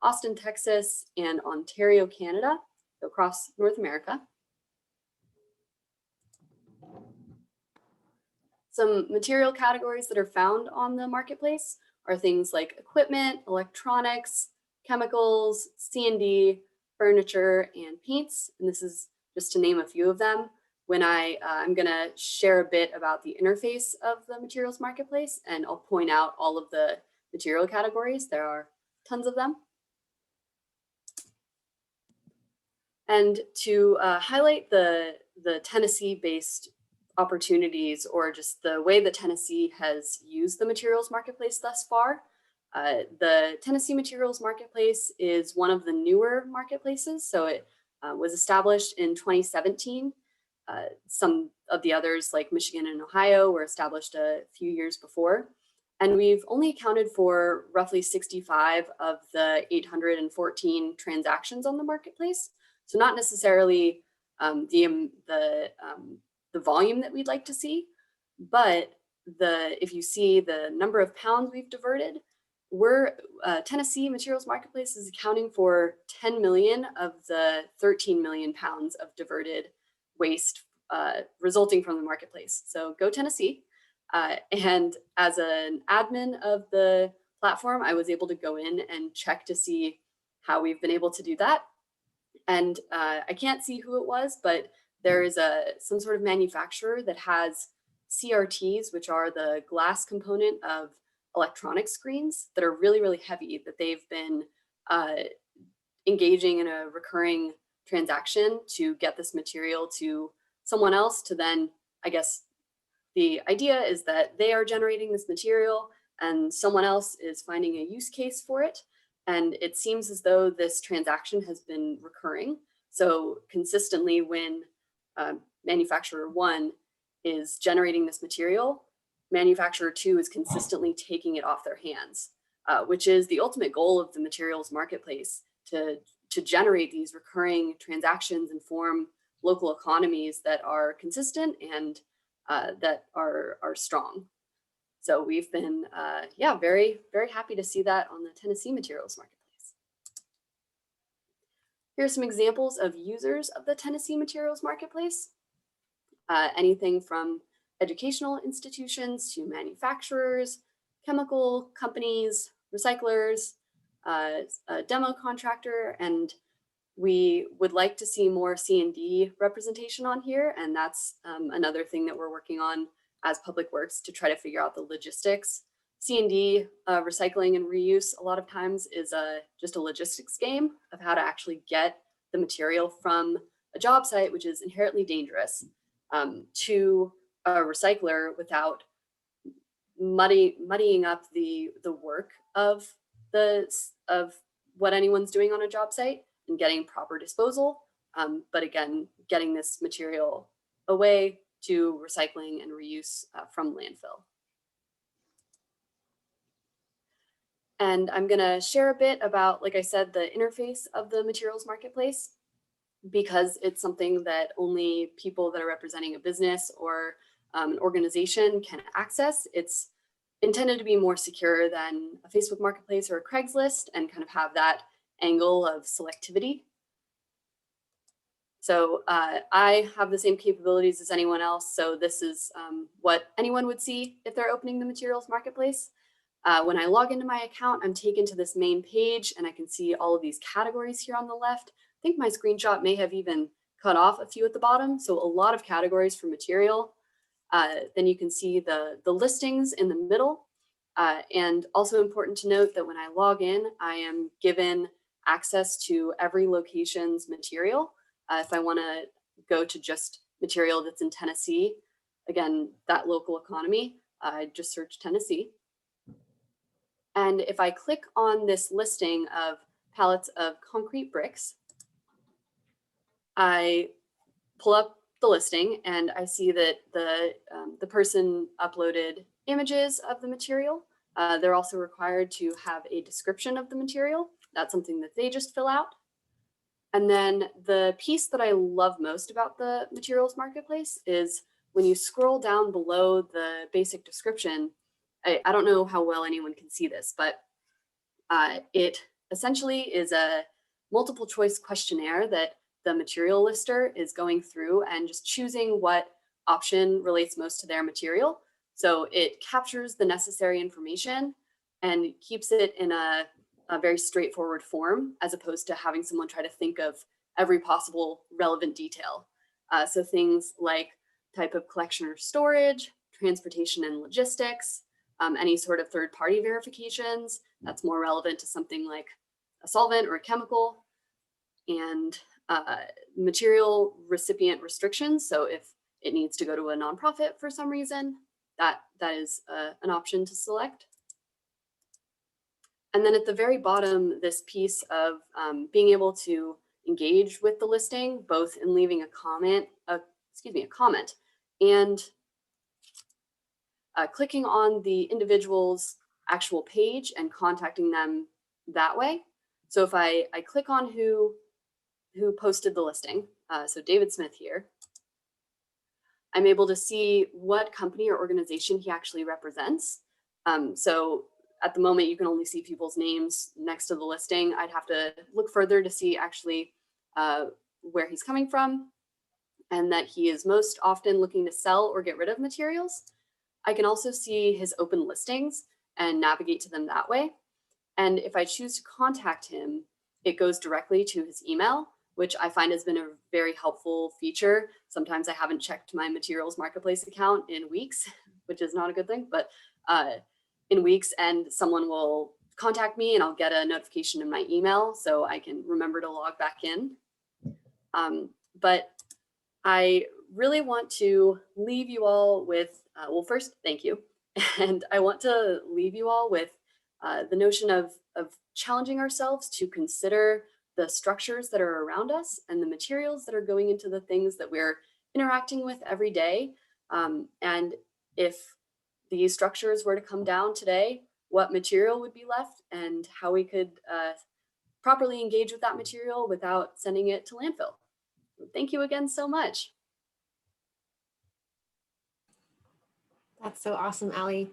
Austin, Texas, and Ontario, Canada, across North America. Some material categories that are found on the marketplace are things like equipment, electronics, chemicals, C&D, furniture, and paints. And this is just to name a few of them. When I'm gonna share a bit about the interface of the materials marketplace, and I'll point out all of the material categories. There are tons of them. And to highlight the Tennessee-based opportunities, or just the way that Tennessee has used the materials marketplace thus far, the Tennessee Materials Marketplace is one of the newer marketplaces. So it was established in 2017. Some of the others, like Michigan and Ohio, were established a few years before. And we've only accounted for roughly 65 of the 814 transactions on the marketplace. So not necessarily the volume that we'd like to see, but if you see the number of pounds we've diverted, Tennessee Materials Marketplace is accounting for 10 million of the 13 million pounds of diverted waste resulting from the marketplace. So go Tennessee. And as an admin of the platform, I was able to go in and check to see how we've been able to do that. And I can't see who it was, but there is some sort of manufacturer that has CRTs, which are the glass component of electronic screens that are really, really heavy, that they've been engaging in a recurring transaction to get this material to someone else to then, I guess, the idea is that they are generating this material and someone else is finding a use case for it. And it seems as though this transaction has been recurring. So consistently when manufacturer 1 is generating this material, manufacturer 2 is consistently taking it off their hands, which is the ultimate goal of the materials marketplace, to generate these recurring transactions and form local economies that are consistent and that are strong. So we've been, very, very happy to see that on the Tennessee Materials Marketplace. Here's some examples of users of the Tennessee Materials Marketplace. Anything from educational institutions to manufacturers, chemical companies, recyclers, a demo contractor, and we would like to see more C&D representation on here. And that's another thing that we're working on as Public Works to try to figure out the logistics. C&D recycling and reuse a lot of times is just a logistics game of how to actually get the material from a job site, which is inherently dangerous, to a recycler without muddying up the work of what anyone's doing on a job site and getting proper disposal. But again, getting this material away to recycling and reuse from landfill. And I'm gonna share a bit about, like I said, the interface of the materials marketplace, because it's something that only people that are representing a business or an organization can access. It's intended to be more secure than a Facebook Marketplace or a Craigslist, and kind of have that angle of selectivity. So I have the same capabilities as anyone else. So this is what anyone would see if they're opening the materials marketplace. When I log into my account, I'm taken to this main page and I can see all of these categories here on the left. I think my screenshot may have even cut off a few at the bottom. So a lot of categories for material. Then you can see the listings in the middle. And also important to note that when I log in, I am given access to every location's material. If I want to go to just material that's in Tennessee, again, that local economy, I just search Tennessee. And if I click on this listing of pallets of concrete bricks, I pull up the listing and I see that the person uploaded images of the material. They're also required to have a description of the material. That's something that they just fill out. And then the piece that I love most about the materials marketplace is when you scroll down below the basic description, I don't know how well anyone can see this, but it essentially is a multiple choice questionnaire that the material lister is going through and just choosing what option relates most to their material. So it captures the necessary information and keeps it in a a very straightforward form, as opposed to having someone try to think of every possible relevant detail. So things like type of collection or storage, transportation and logistics, any sort of third-party verifications that's more relevant to something like a solvent or a chemical, and material recipient restrictions. So if it needs to go to a nonprofit for some reason, that is an option to select. And then at the very bottom, this piece of being able to engage with the listing, both in leaving a comment, and clicking on the individual's actual page and contacting them that way. So if I click on who posted the listing, so David Smith here, I'm able to see what company or organization he actually represents. So at the moment, you can only see people's names next to the listing. I'd have to look further to see actually where he's coming from, and that he is most often looking to sell or get rid of materials. I can also see his open listings and navigate to them that way. And if I choose to contact him, it goes directly to his email, which I find has been a very helpful feature. Sometimes I haven't checked my materials marketplace account in weeks, which is not a good thing, but in weeks, and someone will contact me and I'll get a notification in my email so I can remember to log back in. But I really want to leave you all with, well, first, thank you. And I want to leave you all with the notion of challenging ourselves to consider the structures that are around us and the materials that are going into the things that we're interacting with every day. And if these structures were to come down today, what material would be left and how we could properly engage with that material without sending it to landfill. Thank you again so much. That's so awesome, Allie.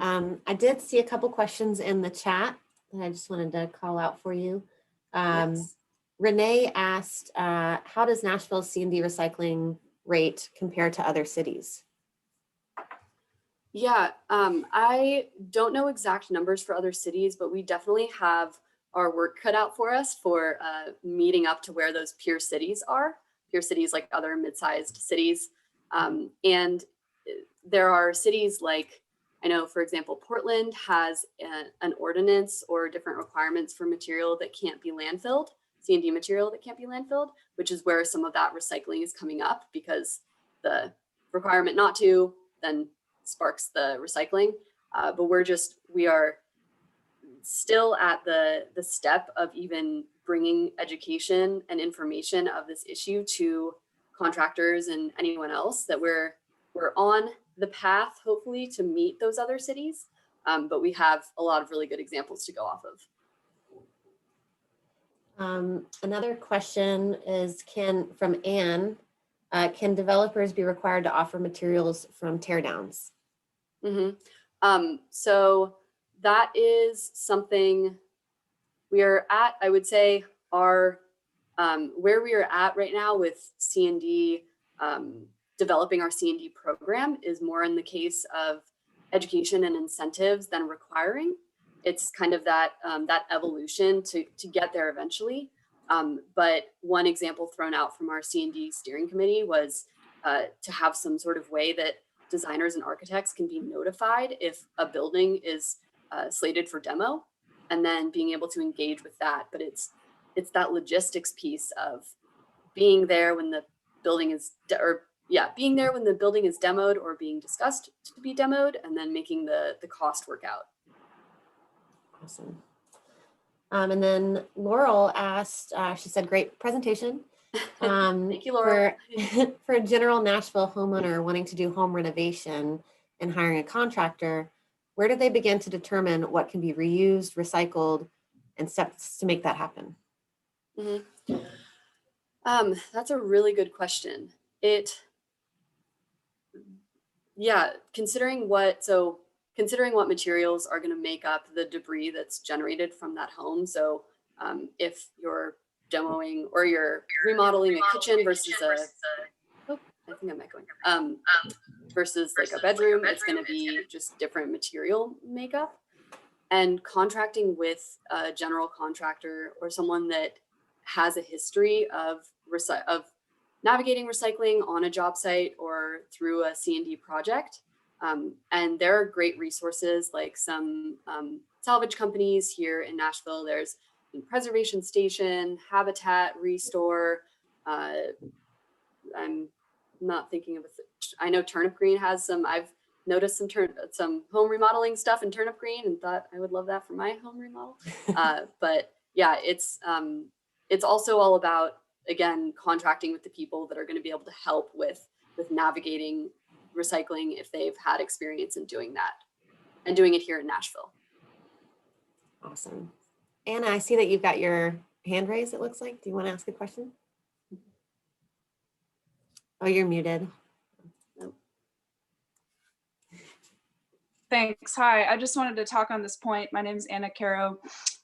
I did see a couple questions in the chat that I just wanted to call out for you. Yes. Renee asked, how does Nashville's C&D recycling rate compare to other cities? Yeah, I don't know exact numbers for other cities, but we definitely have our work cut out for us for meeting up to where those peer cities are, peer cities like other mid-sized cities. And there are cities like, I know, for example, Portland has an ordinance or different requirements for material that can't be landfilled, C&D material that can't be landfilled, which is where some of that recycling is coming up, because the requirement not to then sparks the recycling. But we are still at the step of even bringing education and information of this issue to contractors and anyone else, that we're on the path, hopefully, to meet those other cities. But we have a lot of really good examples to go off of. Another question is, from Anne, can developers be required to offer materials from teardowns? Mm-hmm. So that is something we are at, I would say, where we are at right now with C&D, developing our C&D program is more in the case of education and incentives than requiring. It's kind of that evolution to get there eventually. But one example thrown out from our C&D steering committee was to have some sort of way that designers and architects can be notified if a building is slated for demo, and then being able to engage with that. But it's that logistics piece of being there when the building is, being there when the building is demoed or being discussed to be demoed, and then making the cost work out. Awesome. And then Laurel asked, she said, great presentation. Thank you, Laura. For a general Nashville homeowner wanting to do home renovation and hiring a contractor, where do they begin to determine what can be reused, recycled, and steps to make that happen? Mm-hmm. That's a really good question. Considering what materials are going to make up the debris that's generated from that home. So if you're demoing or you're remodeling a kitchen versus versus like a bedroom, it's going to be just different material makeup. and contracting with a general contractor or someone that has a history of navigating recycling on a job site or through a C&D project. And there are great resources like some salvage companies here in Nashville. There's Preservation Station, Habitat, Restore. I'm not thinking of I know Turnip Green has some. I've noticed some home remodeling stuff in Turnip Green and thought I would love that for my home remodel. But yeah, it's also all about, again, contracting with the people that are going to be able to help with navigating recycling if they've had experience in doing that and doing it here in Nashville. Awesome. Anna, I see that you've got your hand raised, it looks like. Do you want to ask a question? Oh, you're muted. Thanks. Hi, I just wanted to talk on this point. My name is Anna Caro.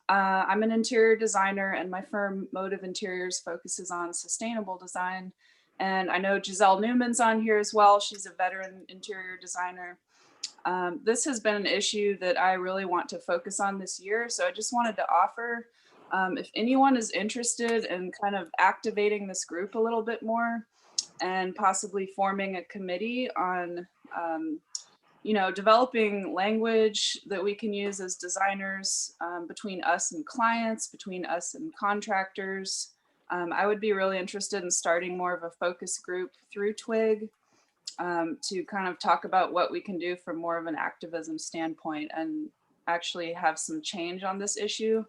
I'm an interior designer and my firm Motive Interiors focuses on sustainable design. And I know Giselle Newman's on here as well. She's a veteran interior designer. This has been an issue that I really want to focus on this year. So I just wanted to offer, if anyone is interested in kind of activating this group a little bit more and possibly forming a committee on developing language that we can use as designers between us and clients, between us and contractors. I would be really interested in starting more of a focus group through TWIG to kind of talk about what we can do from more of an activism standpoint and actually have some change on this issue.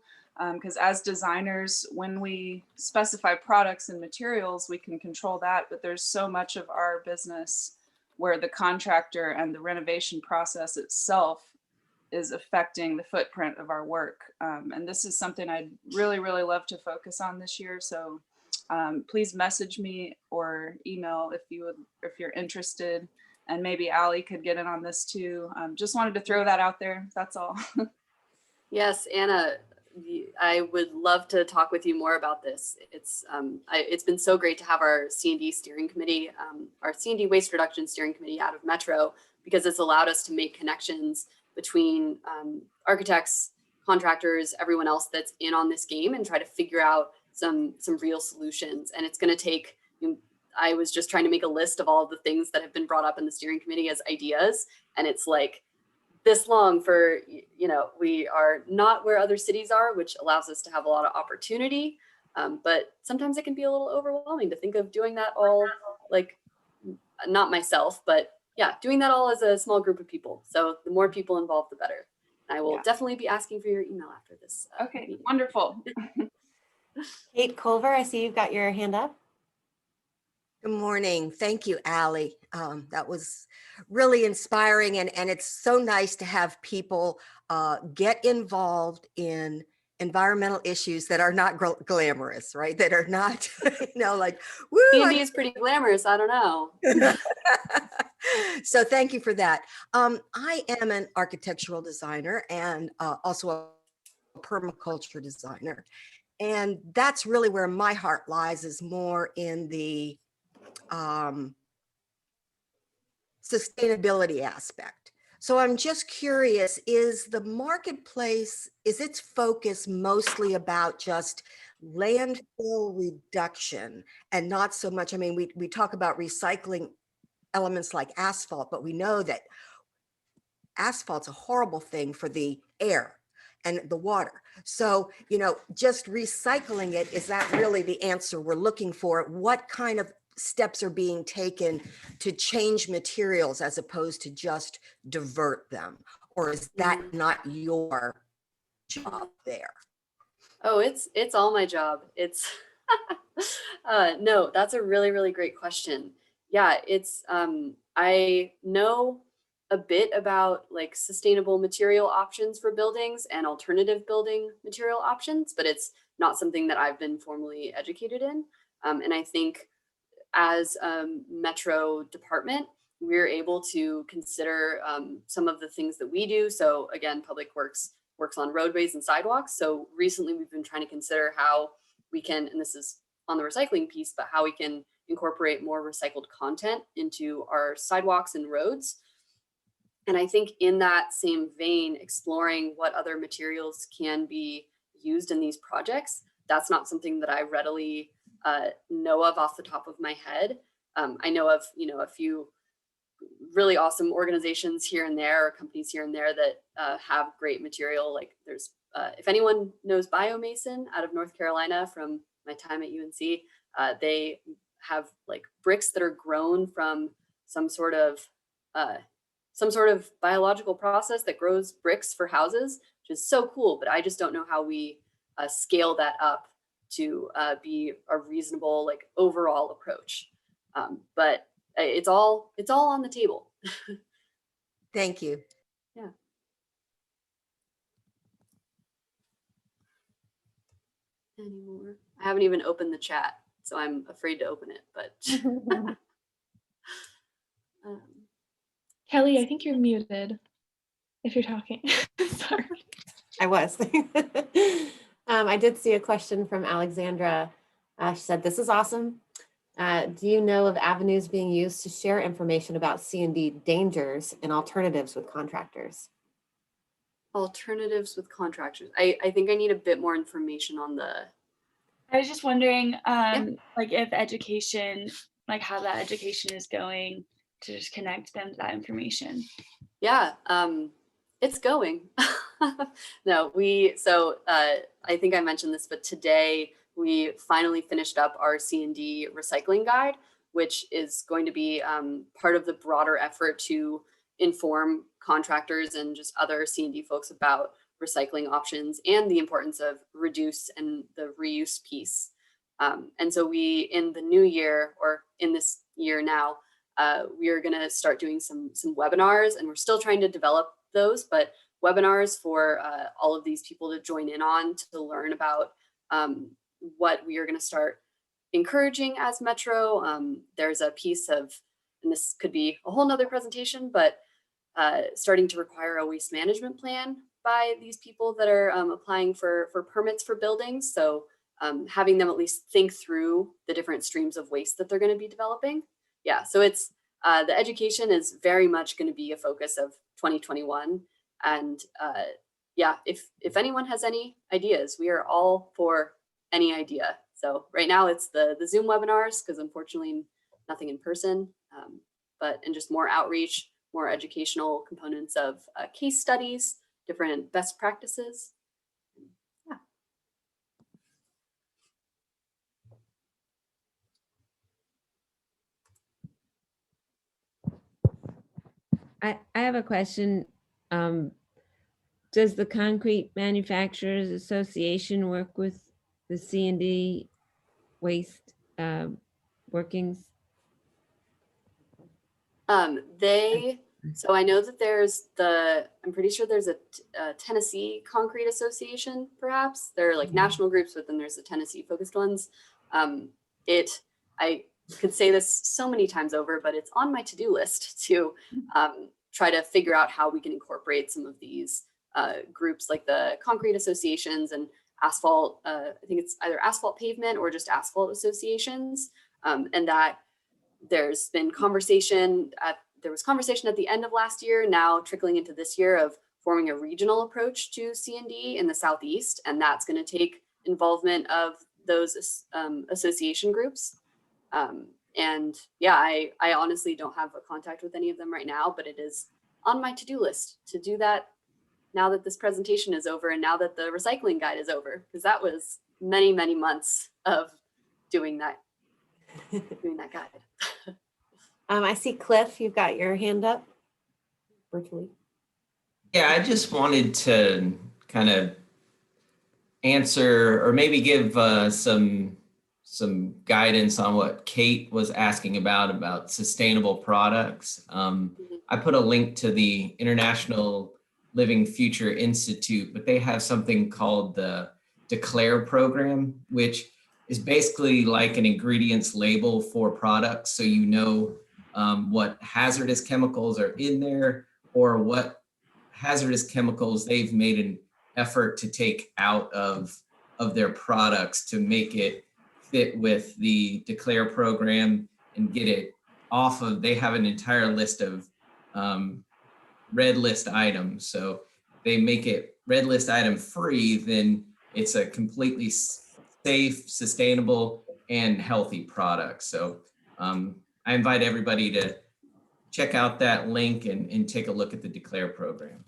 Because as designers, when we specify products and materials, we can control that, but there's so much of our business where the contractor and the renovation process itself is affecting the footprint of our work. And this is something I'd really, really love to focus on this year. So please message me or email if you're interested, and maybe Allie could get in on this too. Just wanted to throw that out there. That's all. Yes, Anna, I would love to talk with you more about this. It's been so great to have our C&D steering committee, our C&D waste reduction steering committee out of Metro, because it's allowed us to make connections between architects, contractors, everyone else that's in on this game and try to figure out some real solutions. And it's going to take, I was just trying to make a list of all of the things that have been brought up in the steering committee as ideas. And it's like this long for, we are not where other cities are, which allows us to have a lot of opportunity. But sometimes it can be a little overwhelming to think of doing that all, like, not myself, but yeah, doing that all as a small group of people. So the more people involved, the better. I will definitely be asking for your email after this. Okay, meeting. Wonderful. Kate Culver, I see you've got your hand up. Good morning. Thank you, Allie. That was really inspiring, and it's so nice to have people get involved in environmental issues that are not glamorous, right? That are not, like, woo. C&D is pretty glamorous. I don't know. So thank you for that. I am an architectural designer and also a permaculture designer. And that's really where my heart lies, is more in the sustainability aspect. So I'm just curious, is the marketplace, is its focus mostly about just landfill reduction and not so much, we talk about recycling elements like asphalt, but we know that asphalt's a horrible thing for the air and the water. So, just recycling it, is that really the answer we're looking for? What kind of steps are being taken to change materials as opposed to just divert them? Or is that not your job there? Oh, it's all my job. It's no, that's a really, really great question. Yeah, it's I know a bit about like sustainable material options for buildings and alternative building material options, but it's not something that I've been formally educated in. And I think as a Metro department, we're able to consider some of the things that we do. So again, Public Works works on roadways and sidewalks. So recently we've been trying to consider how we can, and this is on the recycling piece, but how we can incorporate more recycled content into our sidewalks and roads. And I think in that same vein, exploring what other materials can be used in these projects, that's not something that I readily know of off the top of my head. I know of, a few really awesome organizations here and there, or companies here and there that have great material. Like there's, if anyone knows Biomason out of North Carolina from my time at UNC, they have like bricks that are grown from some sort of biological process that grows bricks for houses, which is so cool. But I just don't know how we scale that up to be a reasonable, like, overall approach. But it's all on the table. Thank you. Yeah. Anymore? I haven't even opened the chat, so I'm afraid to open it. But Kelly, I think you're muted if you're talking. Sorry. I was. I did see a question from Alexandra. She said, "This is awesome. Do you know of avenues being used to share information about C&D dangers and alternatives with contractors?" Alternatives with contractors. I think I need a bit more information on the. I was just wondering, like if education, like how that education is going to just connect them to that information. Yeah, it's going. No, I think I mentioned this, but today we finally finished up our C&D recycling guide, which is going to be part of the broader effort to inform contractors and just other C&D folks about recycling options and the importance of reduce and the reuse piece. And so we, in the new year, or in this year now, we are going to start doing some webinars, and we're still trying to develop those, but webinars for all of these people to join in on to learn about what we are going to start encouraging as Metro. There's a piece of, and this could be a whole nother presentation, but starting to require a waste management plan by these people that are applying for permits for buildings. So having them at least think through the different streams of waste that they're going to be developing. Yeah, so it's the education is very much going to be a focus of 2021. And yeah, if anyone has any ideas, we are all for any idea. So right now it's the Zoom webinars, because unfortunately nothing in person, and just more outreach, more educational components of case studies, different best practices. I have a question. Does the Concrete Manufacturers Association work with the C&D waste workings? So I know that there's I'm pretty sure there's a Tennessee Concrete Association, perhaps. There are like national groups, but then there's the Tennessee focused ones. I could say this so many times over, but it's on my to-do list to try to figure out how we can incorporate some of these groups, like the concrete associations and asphalt. I think it's either asphalt pavement or just asphalt associations, and that there's been conversation there was conversation at the end of last year, now trickling into this year, of forming a regional approach to C&D in the Southeast, and that's going to take involvement of those association groups. And yeah, I honestly don't have a contact with any of them right now, but it is on my to-do list to do that now that this presentation is over and now that the recycling guide is over, because that was many, many months of doing that guide. I see Cliff, you've got your hand up virtually. Yeah, I just wanted to kind of answer, or maybe give some guidance on what Kate was asking about sustainable products. I put a link to the International Living Future Institute, but they have something called the Declare program, which is basically like an ingredients label for products. So you know what hazardous chemicals are in there, or what hazardous chemicals they've made an effort to take out of their products to make it fit with the Declare program and get it off of. They have an entire list of red list items. So they make it red list item free, then it's a completely safe, sustainable, and healthy product. So I invite everybody to check out that link and take a look at the Declare program.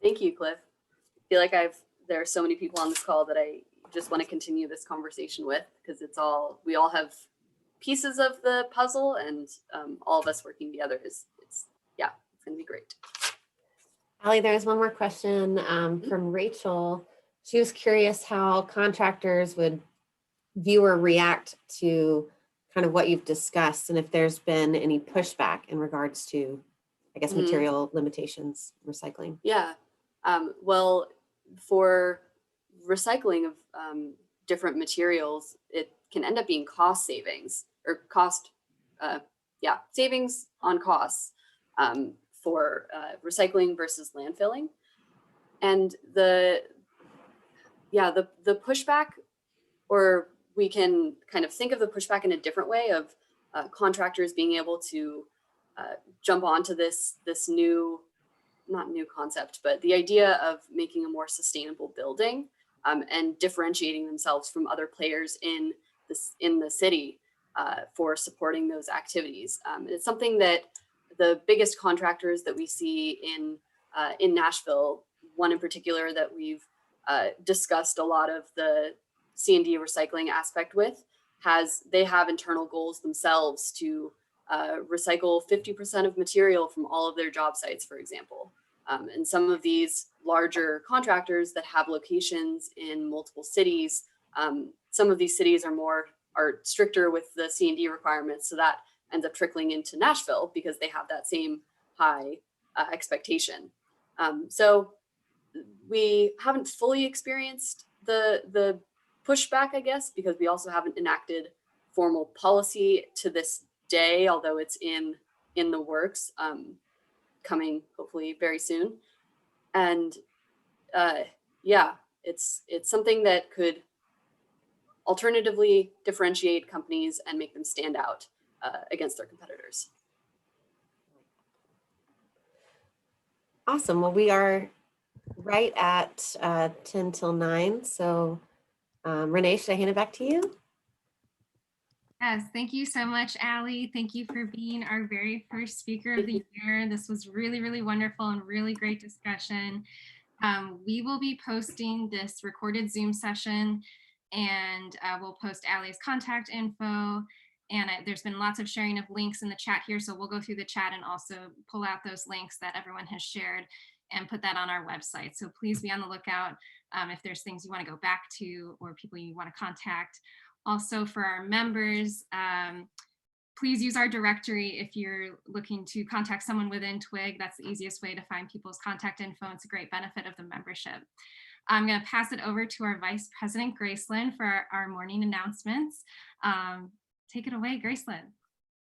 Thank you, Cliff. I feel like there are so many people on this call that I just want to continue this conversation with, because we all have pieces of the puzzle, and all of us working together it's gonna be great. Allie, there's one more question from Rachel. She was curious how contractors would view or react to kind of what you've discussed, and if there's been any pushback in regards to, I guess, material limitations, recycling. Yeah. Well, for recycling of different materials, it can end up being cost savings or savings on costs for recycling versus landfilling. And the pushback, or we can kind of think of the pushback in a different way of contractors being able to jump onto this new, not new concept, but the idea of making a more sustainable building and differentiating themselves from other players in the city for supporting those activities. It's something that the biggest contractors that we see in Nashville, one in particular that we've discussed a lot of the C&D recycling aspect with, they have internal goals themselves to recycle 50% of material from all of their job sites, for example. And some of these larger contractors that have locations in multiple cities, some of these cities are stricter with the C&D requirements, so that ends up trickling into Nashville because they have that same high expectation. So we haven't fully experienced the pushback, I guess, because we also haven't enacted formal policy to this day, although it's in the works, coming hopefully very soon. And it's something that could alternatively differentiate companies and make them stand out against their competitors. Awesome. Well, we are right at 10 till 9. So Renee, should I hand it back to you? Yes, thank you so much, Allie. Thank you for being our very first speaker of the year. This was really, really wonderful and really great discussion. We will be posting this recorded Zoom session, and we'll post Allie's contact info. And there's been lots of sharing of links in the chat here, so we'll go through the chat and also pull out those links that everyone has shared and put that on our website. So please be on the lookout if there's things you want to go back to or people you want to contact. Also for our members, please use our directory if you're looking to contact someone within TWIG. That's the easiest way to find people's contact info. It's a great benefit of the membership. I'm going to pass it over to our Vice President, Gracelyn, for our morning announcements. Take it away, Gracelyn.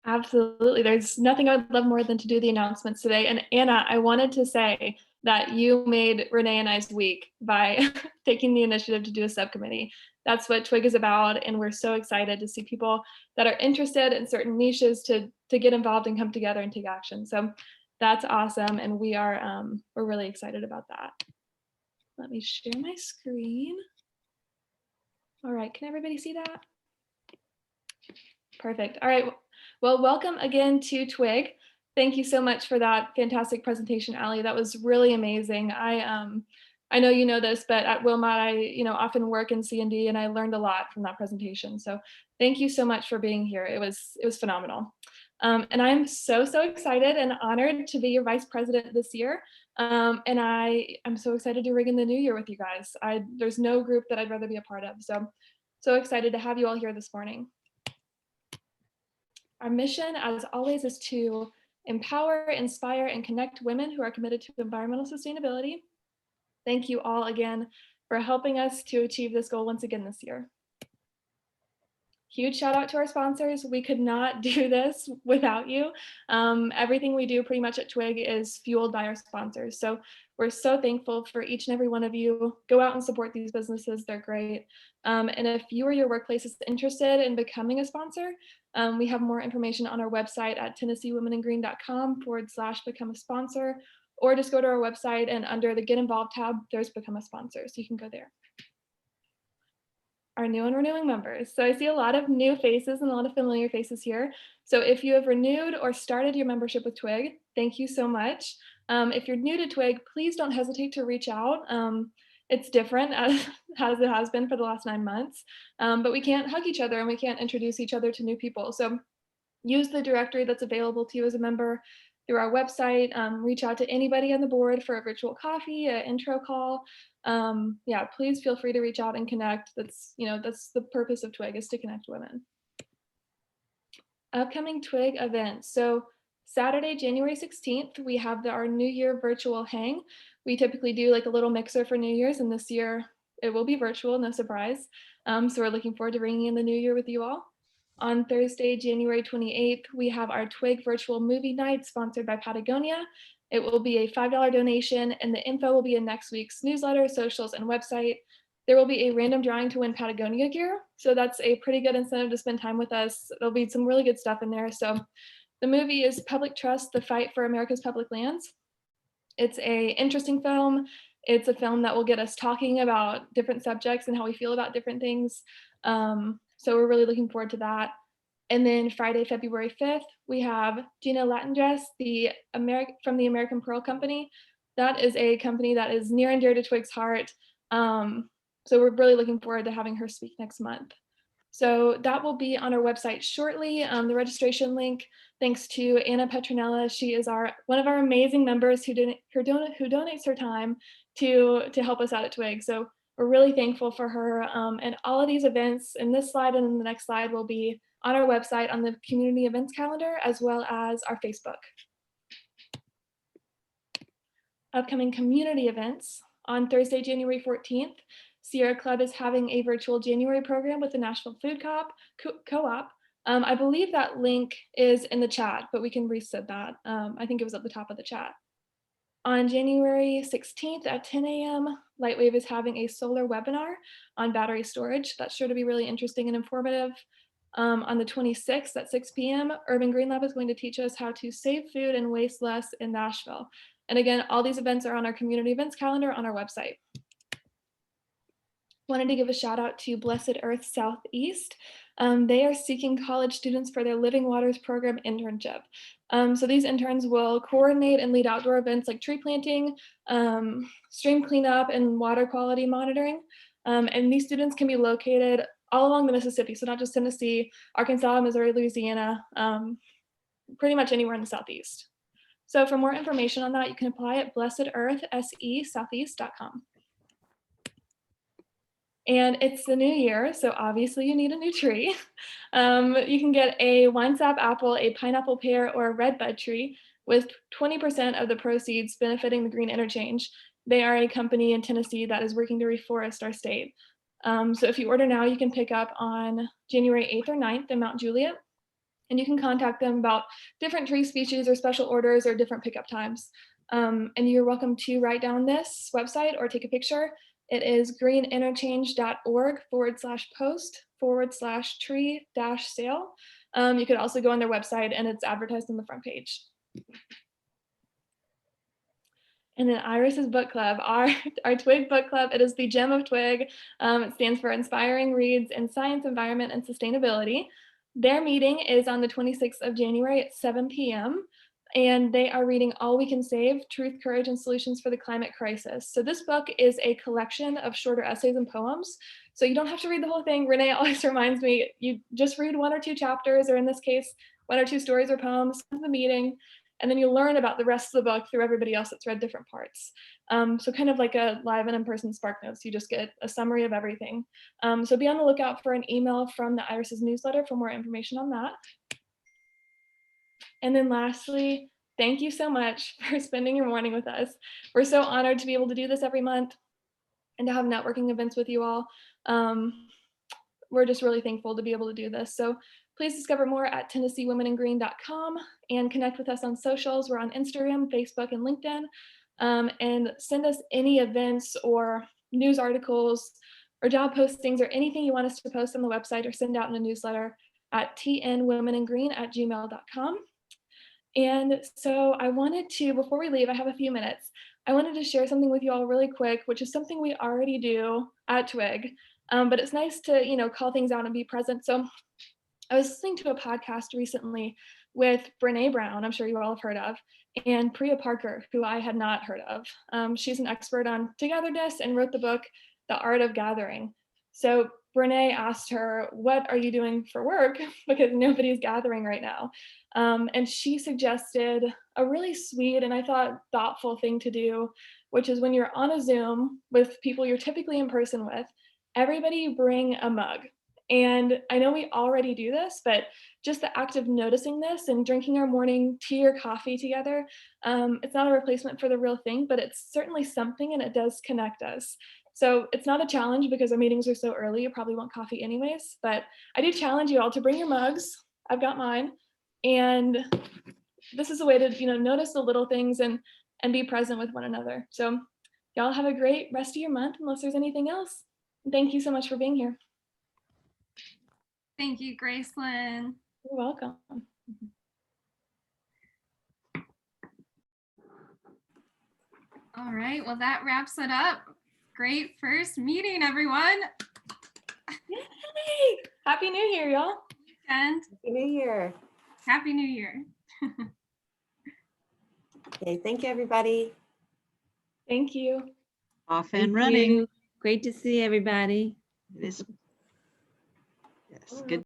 Absolutely. There's nothing I would love more than to do the announcements today. And Anna, I wanted to say that you made Renee and I's week by taking the initiative to do a subcommittee. That's what TWIG is about. And we're so excited to see people that are interested in certain niches to get involved and come together and take action. So that's awesome. And we're really excited about that. Let me share my screen. All right, can everybody see that? Perfect. All right. Well, welcome again to TWIG. Thank you so much for that fantastic presentation, Allie. That was really amazing. I know you know this, but at Wilmot, I often work in C&D, and I learned a lot from that presentation. So thank you so much for being here. It was phenomenal. And I'm so so and honored to be your vice president this year. And I'm so excited to ring in the new year with you guys. There's no group that I'd rather be a part of. So excited to have you all here this morning. Our mission, as always, is to empower, inspire, and connect women who are committed to environmental sustainability. Thank you all again for helping us to achieve this goal once again this year. huge shout out to our sponsors. We could not do this without you. Everything we do pretty much at TWIG is fueled by our sponsors. So we're so thankful for each and every one of you. Go out and support these businesses. They're great. And if you or your workplace is interested in becoming a sponsor, we have more information on our website at TennesseeWomenInGreen.com/become a sponsor, or just go to our website and under the Get Involved tab, there's Become a Sponsor. So you can go there. Our new and renewing members. So I see a lot of new faces and a lot of familiar faces here. So if you have renewed or started your membership with TWIG, thank you so much. If you're new to TWIG, please don't hesitate to reach out. It's different as it has been for the last 9 months, but we can't hug each other and we can't introduce each other to new people. So use the directory that's available to you as a member through our website. Reach out to anybody on the board for a virtual coffee, an intro call. Yeah, please feel free to reach out and connect. That's the purpose of TWIG, is to connect women. Upcoming TWIG events. So Saturday, January 16th, we have our New Year virtual hang. We typically do like a little mixer for New Year's, and this year it will be virtual, no surprise. So we're looking forward to ringing in the new year with you all. On Thursday, January 28th, we have our TWIG virtual movie night sponsored by Patagonia. It will be a $5 donation, and the info will be in next week's newsletter, socials, and website. There will be a random drawing to win Patagonia gear. So that's a pretty good incentive to spend time with us. There'll be some really good stuff in there. So the movie is Public Trust, The Fight for America's Public Lands. It's an interesting film. It's a film that will get us talking about different subjects and how we feel about different things. So we're really looking forward to that. And then Friday, February 5th, we have Gina Latendress, from the American Pearl Company. That is a company that is near and dear to TWIG's heart. So we're really looking forward to having her speak next month. So that will be on our website shortly. The registration link, thanks to Anna Petronella. She is one of our amazing members who donates her time to help us out at TWIG. So we're really thankful for her. And all of these events in this slide and in the next slide will be on our website on the community events calendar, as well as our Facebook. Upcoming community events. On Thursday, January 14th, Sierra Club is having a virtual January program with the Nashville Food Co-op. I believe that link is in the chat, but we can reset that. I think it was at the top of the chat. On January 16th at 10 a.m., Lightwave is having a solar webinar on battery storage. That's sure to be really interesting and informative. On the 26th at 6 p.m., Urban Green Lab is going to teach us how to save food and waste less in Nashville. And again, all these events are on our community events calendar on our website. Wanted to give a shout out to Blessed Earth Southeast. They are seeking college students for their Living Waters program internship. So these interns will coordinate and lead outdoor events like tree planting, stream cleanup, and water quality monitoring. And these students can be located all along the Mississippi, so not just Tennessee, Arkansas, Missouri, Louisiana, pretty much anywhere in the Southeast. So for more information on that, you can apply at blessedearthsesoutheast.com. And it's the new year, so obviously you need a new tree. You can get a wine sap apple, a pineapple pear, or a red bud tree with 20% of the proceeds benefiting the Green Interchange. They are a company in Tennessee that is working to reforest our state. So if you order now, you can pick up on January 8th or 9th in Mount Juliet, and you can contact them about different tree species or special orders or different pickup times. And you're welcome to write down this website or take a picture. It is greeninterchange.org/post/tree-sale. You could also go on their website and it's advertised on the front page. And then Iris's book club, our TWIG book club, it is the gem of TWIG. It stands for Inspiring Reads in Science, Environment, and Sustainability. Their meeting is on the 26th of January at 7 p.m. And they are reading All We Can Save, Truth, Courage, and Solutions for the Climate Crisis. So this book is a collection of shorter essays and poems. So you don't have to read the whole thing. Renee always reminds me, you just read 1 or 2 chapters, or in this case, 1 or 2 stories or poems from the meeting, and then you'll learn about the rest of the book through everybody else that's read different parts. So kind of like a live and in-person Spark Notes, you just get a summary of everything. So be on the lookout for an email from the Iris's newsletter for more information on that. And then lastly, thank you so much for spending your morning with us. We're so honored to be able to do this every month and to have networking events with you all. we're just really thankful to be able to do this. So please discover more at TennesseeWomenInGreen.com and connect with us on socials. We're on Instagram, Facebook, and LinkedIn. And send us any events or news articles or job postings or anything you want us to post on the website or send out in a newsletter at tnwomeningreen@gmail.com. And so I wanted to, before we leave, I have a few minutes. I wanted to share something with you all really quick, which is something we already do at TWIG, but it's nice to, call things out and be present. So I was listening to a podcast recently with Brene Brown, I'm sure you all have heard of, and Priya Parker, who I had not heard of. She's an expert on togetherness and wrote the book, The Art of Gathering. So Brene asked her, what are you doing for work? Because nobody's gathering right now. And she suggested a really sweet and I thought thoughtful thing to do, which is when you're on a Zoom with people you're typically in person with, everybody bring a mug. And I know we already do this, but just the act of noticing this and drinking our morning tea or coffee together, it's not a replacement for the real thing, but it's certainly something and it does connect us. So it's not a challenge because our meetings are so early, you probably want coffee anyways, but I do challenge you all to bring your mugs. I've got mine. And this is a way to, notice the little things and be present with one another. So y'all have a great rest of your month, unless there's anything else. And thank you so much for being here. Thank you, Gracelyn. You're welcome. All right, well, that wraps it up. Great first meeting, everyone. Yay! Happy New Year, y'all. And Happy New Year. Happy New Year. Okay, thank you, everybody. Thank you. Off Thank and running. you. Great to see everybody. It is. Yes, good.